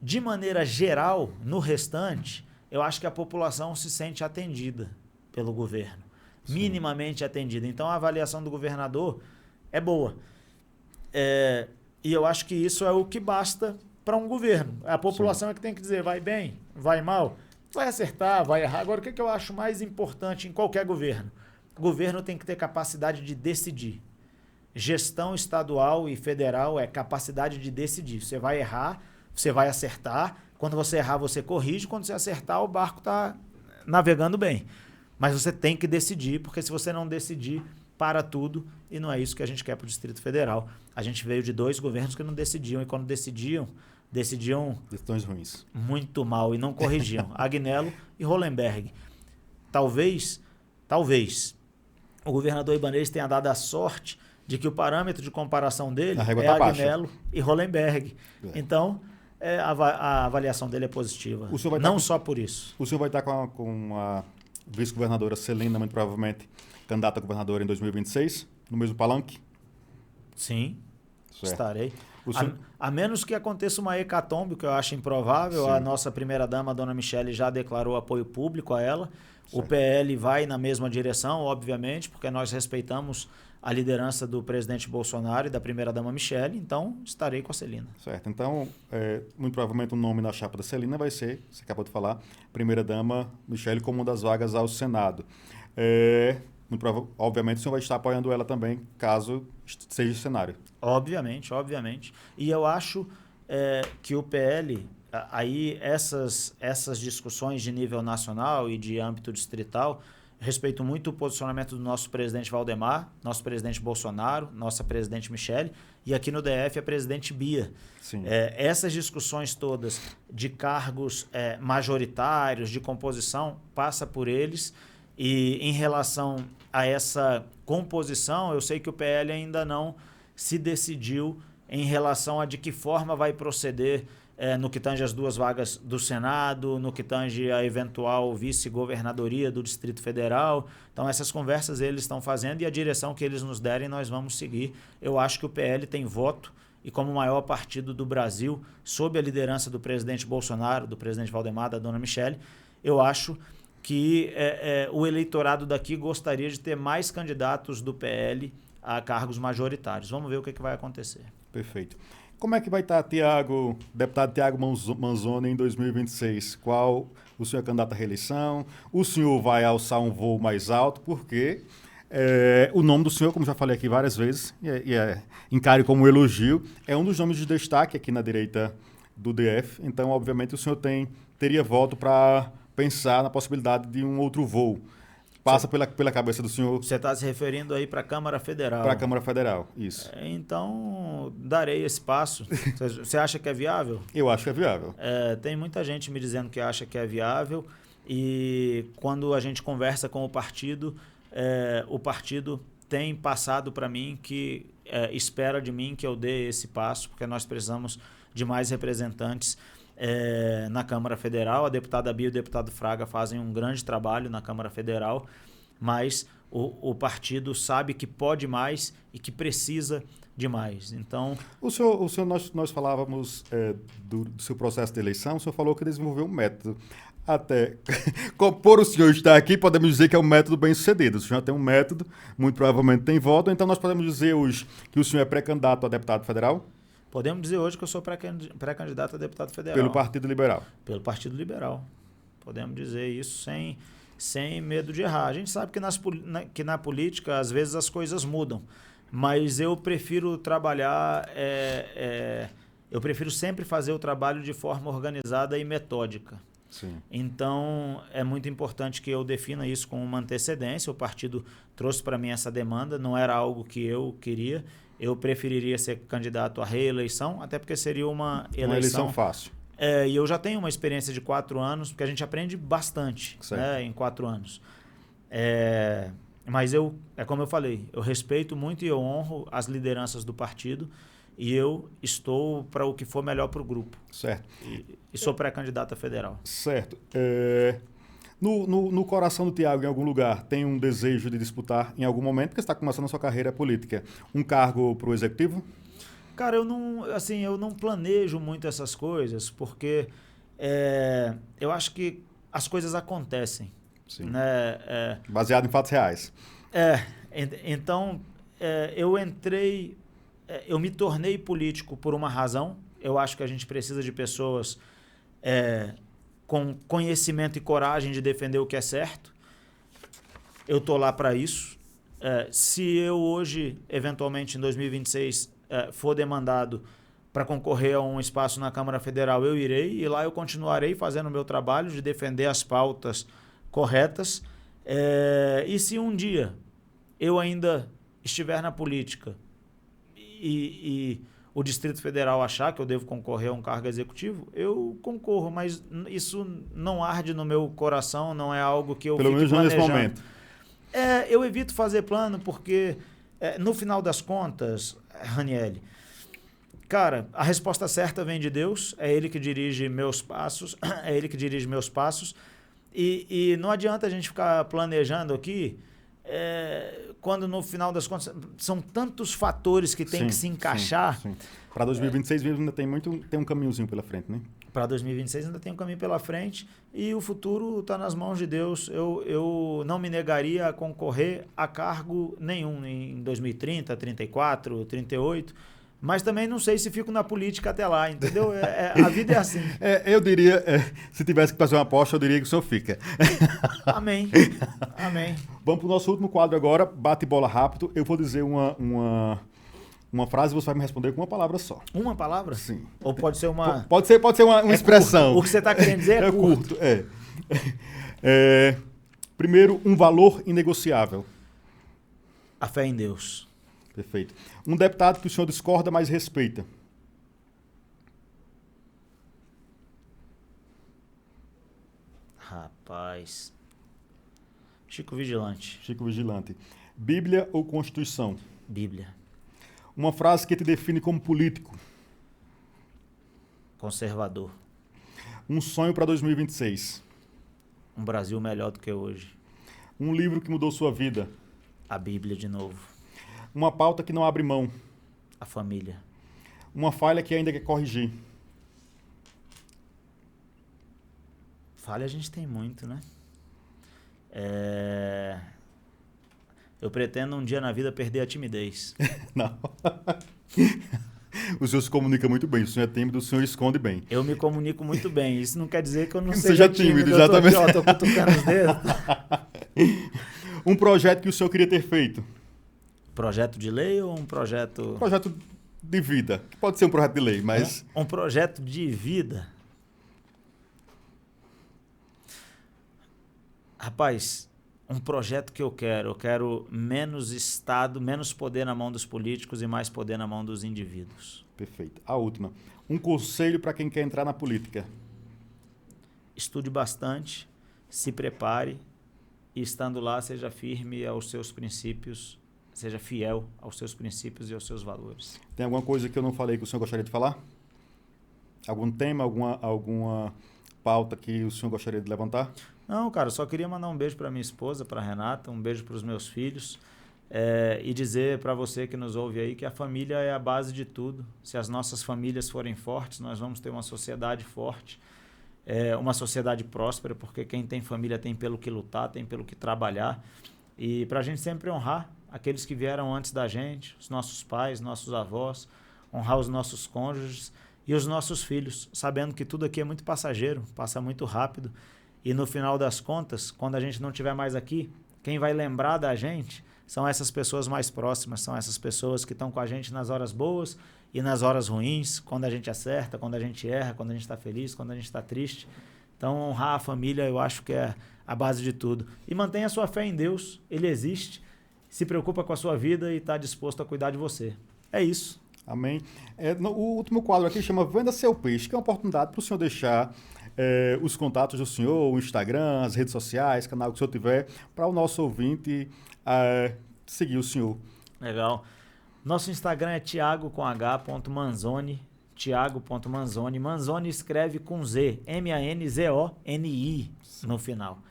De maneira geral, no restante, eu acho que a população se sente atendida pelo governo. Sim. Minimamente atendida. Então, a avaliação do governador é boa. E eu acho que isso é o que basta para um governo. A população, sim, é que tem que dizer, vai bem, vai mal, vai acertar, vai errar. Agora, o que eu acho mais importante em qualquer governo? O governo tem que ter capacidade de decidir. Gestão estadual e federal é capacidade de decidir. Você vai errar, você vai acertar. Quando você errar, você corrige. Quando você acertar, o barco está navegando bem. Mas você tem que decidir, porque se você não decidir, para tudo. E não é isso que a gente quer para o Distrito Federal. A gente veio de 2 governos que não decidiam. E quando decidiam decisões ruins, muito mal, e não corrigiam. Agnello e Hollenberg. Talvez o governador Ibanez tenha dado a sorte de que o parâmetro de comparação dele é Agnello e Hollenberg. Então, a avaliação dele é positiva. Não só por isso. O senhor vai estar com a vice-governadora Celina, muito provavelmente candidata a governadora em 2026, no mesmo palanque? Sim, certo. Estarei. Senhor... A menos que aconteça uma hecatombe, que eu acho improvável. Sim. A nossa primeira-dama, a dona Michele, já declarou apoio público a ela. Certo. O PL vai na mesma direção, obviamente, porque nós respeitamos a liderança do presidente Bolsonaro e da primeira-dama Michele, então estarei com a Celina. Certo. Então, muito provavelmente o nome na chapa da Celina vai ser, você acabou de falar, primeira-dama Michele como uma das vagas ao Senado. Obviamente o senhor vai estar apoiando ela também, caso seja o cenário. Obviamente. E eu acho que o PL, aí essas discussões de nível nacional e de âmbito distrital, respeito muito o posicionamento do nosso presidente Valdemar, nosso presidente Bolsonaro, nossa presidente Michele, e aqui no DF a presidente Bia. Essas discussões todas de cargos majoritários, de composição, passa por eles. E em relação a essa composição, eu sei que o PL ainda não se decidiu em relação a de que forma vai proceder no que tange as 2 vagas do Senado, no que tange a eventual vice-governadoria do Distrito Federal. Então, essas conversas eles estão fazendo e a direção que eles nos derem nós vamos seguir. Eu acho que o PL tem voto e como o maior partido do Brasil, sob a liderança do presidente Bolsonaro, do presidente Valdemar, da dona Michele, eu acho que o eleitorado daqui gostaria de ter mais candidatos do PL a cargos majoritários. Vamos ver o que vai acontecer. Perfeito. Como é que vai estar deputado Tiago Manzoni em 2026? Qual o senhor é candidato à reeleição? O senhor vai alçar um voo mais alto? Porque o nome do senhor, como já falei aqui várias vezes, encare como um elogio, é um dos nomes de destaque aqui na direita do DF. Então, obviamente, o senhor teria voto para pensar na possibilidade de um outro voo. Passa pela cabeça do senhor. Você está se referindo aí para a Câmara Federal. Para a Câmara Federal, isso. Então, darei esse passo. Você acha que é viável? Eu acho que é viável. Tem muita gente me dizendo que acha que é viável e quando a gente conversa com o partido tem passado para mim que espera de mim que eu dê esse passo, porque nós precisamos de mais representantes na Câmara Federal. A deputada Bia e o deputado Fraga fazem um grande trabalho na Câmara Federal, mas o partido sabe que pode mais e que precisa de mais. Então, nós falávamos do seu processo de eleição, o senhor falou que desenvolveu um método. Até, por o senhor estar aqui, podemos dizer que é um método bem sucedido. O senhor tem um método, muito provavelmente tem voto, então nós podemos dizer hoje que o senhor é pré-candidato a deputado federal? Podemos dizer hoje que eu sou pré-candidato a deputado federal. Pelo Partido Liberal? Pelo Partido Liberal. Podemos dizer isso sem medo de errar. A gente sabe que na política, às vezes, as coisas mudam. Mas eu prefiro trabalhar... eu prefiro sempre fazer o trabalho de forma organizada e metódica. Sim. Então, é muito importante que eu defina isso com uma antecedência. O partido trouxe para mim essa demanda, não era algo que eu queria. Eu preferiria ser candidato à reeleição, até porque seria uma eleição... Uma eleição fácil. E eu já tenho uma experiência de 4 anos, porque a gente aprende bastante, né, em 4 anos. Mas como eu falei, eu respeito muito e eu honro as lideranças do partido e eu estou para o que for melhor para o grupo. Certo. E sou pré-candidato a federal. Certo. No coração do Tiago, em algum lugar, tem um desejo de disputar em algum momento, porque você está começando a sua carreira política, um cargo para o Executivo? Cara, eu não planejo muito essas coisas, porque eu acho que as coisas acontecem. Sim. Né? Baseado em fatos reais. Então, eu me tornei político por uma razão. Eu acho que a gente precisa de pessoas com conhecimento e coragem de defender o que é certo. Eu estou lá para isso. Se eu hoje, eventualmente em 2026, for demandado para concorrer a um espaço na Câmara Federal, eu irei e lá eu continuarei fazendo o meu trabalho de defender as pautas corretas. E se um dia eu ainda estiver na política e o Distrito Federal achar que eu devo concorrer a um cargo executivo, eu concorro, mas isso não arde no meu coração, não é algo que eu fique planejando. Pelo menos nesse momento. Eu evito fazer plano porque, no final das contas, Ranieri, cara, a resposta certa vem de Deus, é Ele que dirige meus passos, e não adianta a gente ficar planejando aqui, quando no final das contas são tantos fatores que tem que se encaixar. Sim. Para 2026 ainda tem um caminhozinho pela frente, né? Para 2026 ainda tem um caminho pela frente e o futuro está nas mãos de Deus. Eu não me negaria a concorrer a cargo nenhum em 2030, 34, 38, mas também não sei se fico na política até lá, entendeu? A vida é assim. Eu diria, se tivesse que fazer uma aposta, eu diria que o senhor fica. Amém. Amém. Vamos para o nosso último quadro agora, bate bola rápido. Eu vou dizer uma frase e você vai me responder com uma palavra só. Uma palavra? Sim. Ou pode ser uma... Pode ser uma expressão. Curto. O que você está querendo dizer é curto. Primeiro, um valor inegociável. A fé em Deus. Perfeito. Um deputado que o senhor discorda, mas respeita. Rapaz. Chico Vigilante. Chico Vigilante. Bíblia ou Constituição? Bíblia. Uma frase que te define como político. Conservador. Um sonho para 2026. Um Brasil melhor do que hoje. Um livro que mudou sua vida. A Bíblia de novo. Uma pauta que não abre mão. A família. Uma falha que ainda quer corrigir. Falha a gente tem muito, né? Eu pretendo um dia na vida perder a timidez. Não. O senhor se comunica muito bem. O senhor é tímido, o senhor esconde bem. Eu me comunico muito bem. Isso não quer dizer que eu não seja tímido. Exatamente. Eu tô cutucando os dedos. Um projeto que o senhor queria ter feito. Projeto de lei ou um projeto... Projeto de vida. Que pode ser um projeto de lei, mas... Um projeto de vida. Rapaz, um projeto que eu quero menos Estado, menos poder na mão dos políticos e mais poder na mão dos indivíduos. Perfeito. A última. Um conselho para quem quer entrar na política. Estude bastante, se prepare e, estando lá, seja firme aos seus princípios, seja fiel aos seus princípios e aos seus valores. Tem alguma coisa que eu não falei que o senhor gostaria de falar? Algum tema, alguma pauta que o senhor gostaria de levantar? Não, cara, eu só queria mandar um beijo para minha esposa, para Renata, um beijo para os meus filhos e dizer para você que nos ouve aí que a família é a base de tudo. Se as nossas famílias forem fortes, nós vamos ter uma sociedade forte, uma sociedade próspera, porque quem tem família tem pelo que lutar, tem pelo que trabalhar. E para a gente sempre honrar aqueles que vieram antes da gente, os nossos pais, nossos avós, honrar os nossos cônjuges e os nossos filhos, sabendo que tudo aqui é muito passageiro, passa muito rápido. E no final das contas, quando a gente não estiver mais aqui, quem vai lembrar da gente são essas pessoas mais próximas, são essas pessoas que estão com a gente nas horas boas e nas horas ruins, quando a gente acerta, quando a gente erra, quando a gente está feliz, quando a gente está triste. Então, honrar a família, eu acho que é a base de tudo. E mantenha a sua fé em Deus, Ele existe, se preocupa com a sua vida e está disposto a cuidar de você. É isso. Amém. O último quadro aqui chama Venda Seu Peixe, que é uma oportunidade para o senhor deixar os contatos do senhor, o Instagram, as redes sociais, canal que o senhor tiver, para o nosso ouvinte seguir o senhor. Legal. Nosso Instagram é thiago.manzoni, thiago.manzoni. Manzoni escreve com Z, M-A-N-Z-O-N-I no final.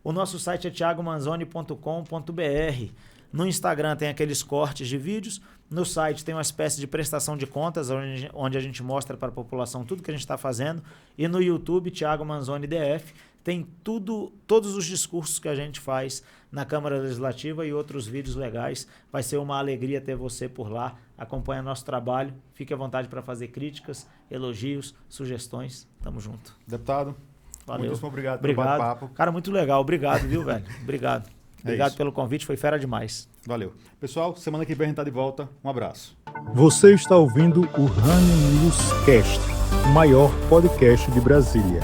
O nosso site é thiagomanzoni.com.br. No Instagram tem aqueles cortes de vídeos. No site tem uma espécie de prestação de contas, onde a gente mostra para a população tudo que a gente está fazendo. E no YouTube, Thiago Manzoni DF, tem todos os discursos que a gente faz na Câmara Legislativa e outros vídeos legais. Vai ser uma alegria ter você por lá. Acompanha nosso trabalho. Fique à vontade para fazer críticas, elogios, sugestões. Tamo junto. Deputado, valeu. Muitíssimo obrigado pelo bate-papo. Cara, muito legal. Obrigado, viu, velho? Obrigado. Obrigado pelo convite, foi fera demais. Valeu. Pessoal, semana que vem a gente tá de volta. Um abraço. Você está ouvindo o Rani News Cast, o maior podcast de Brasília.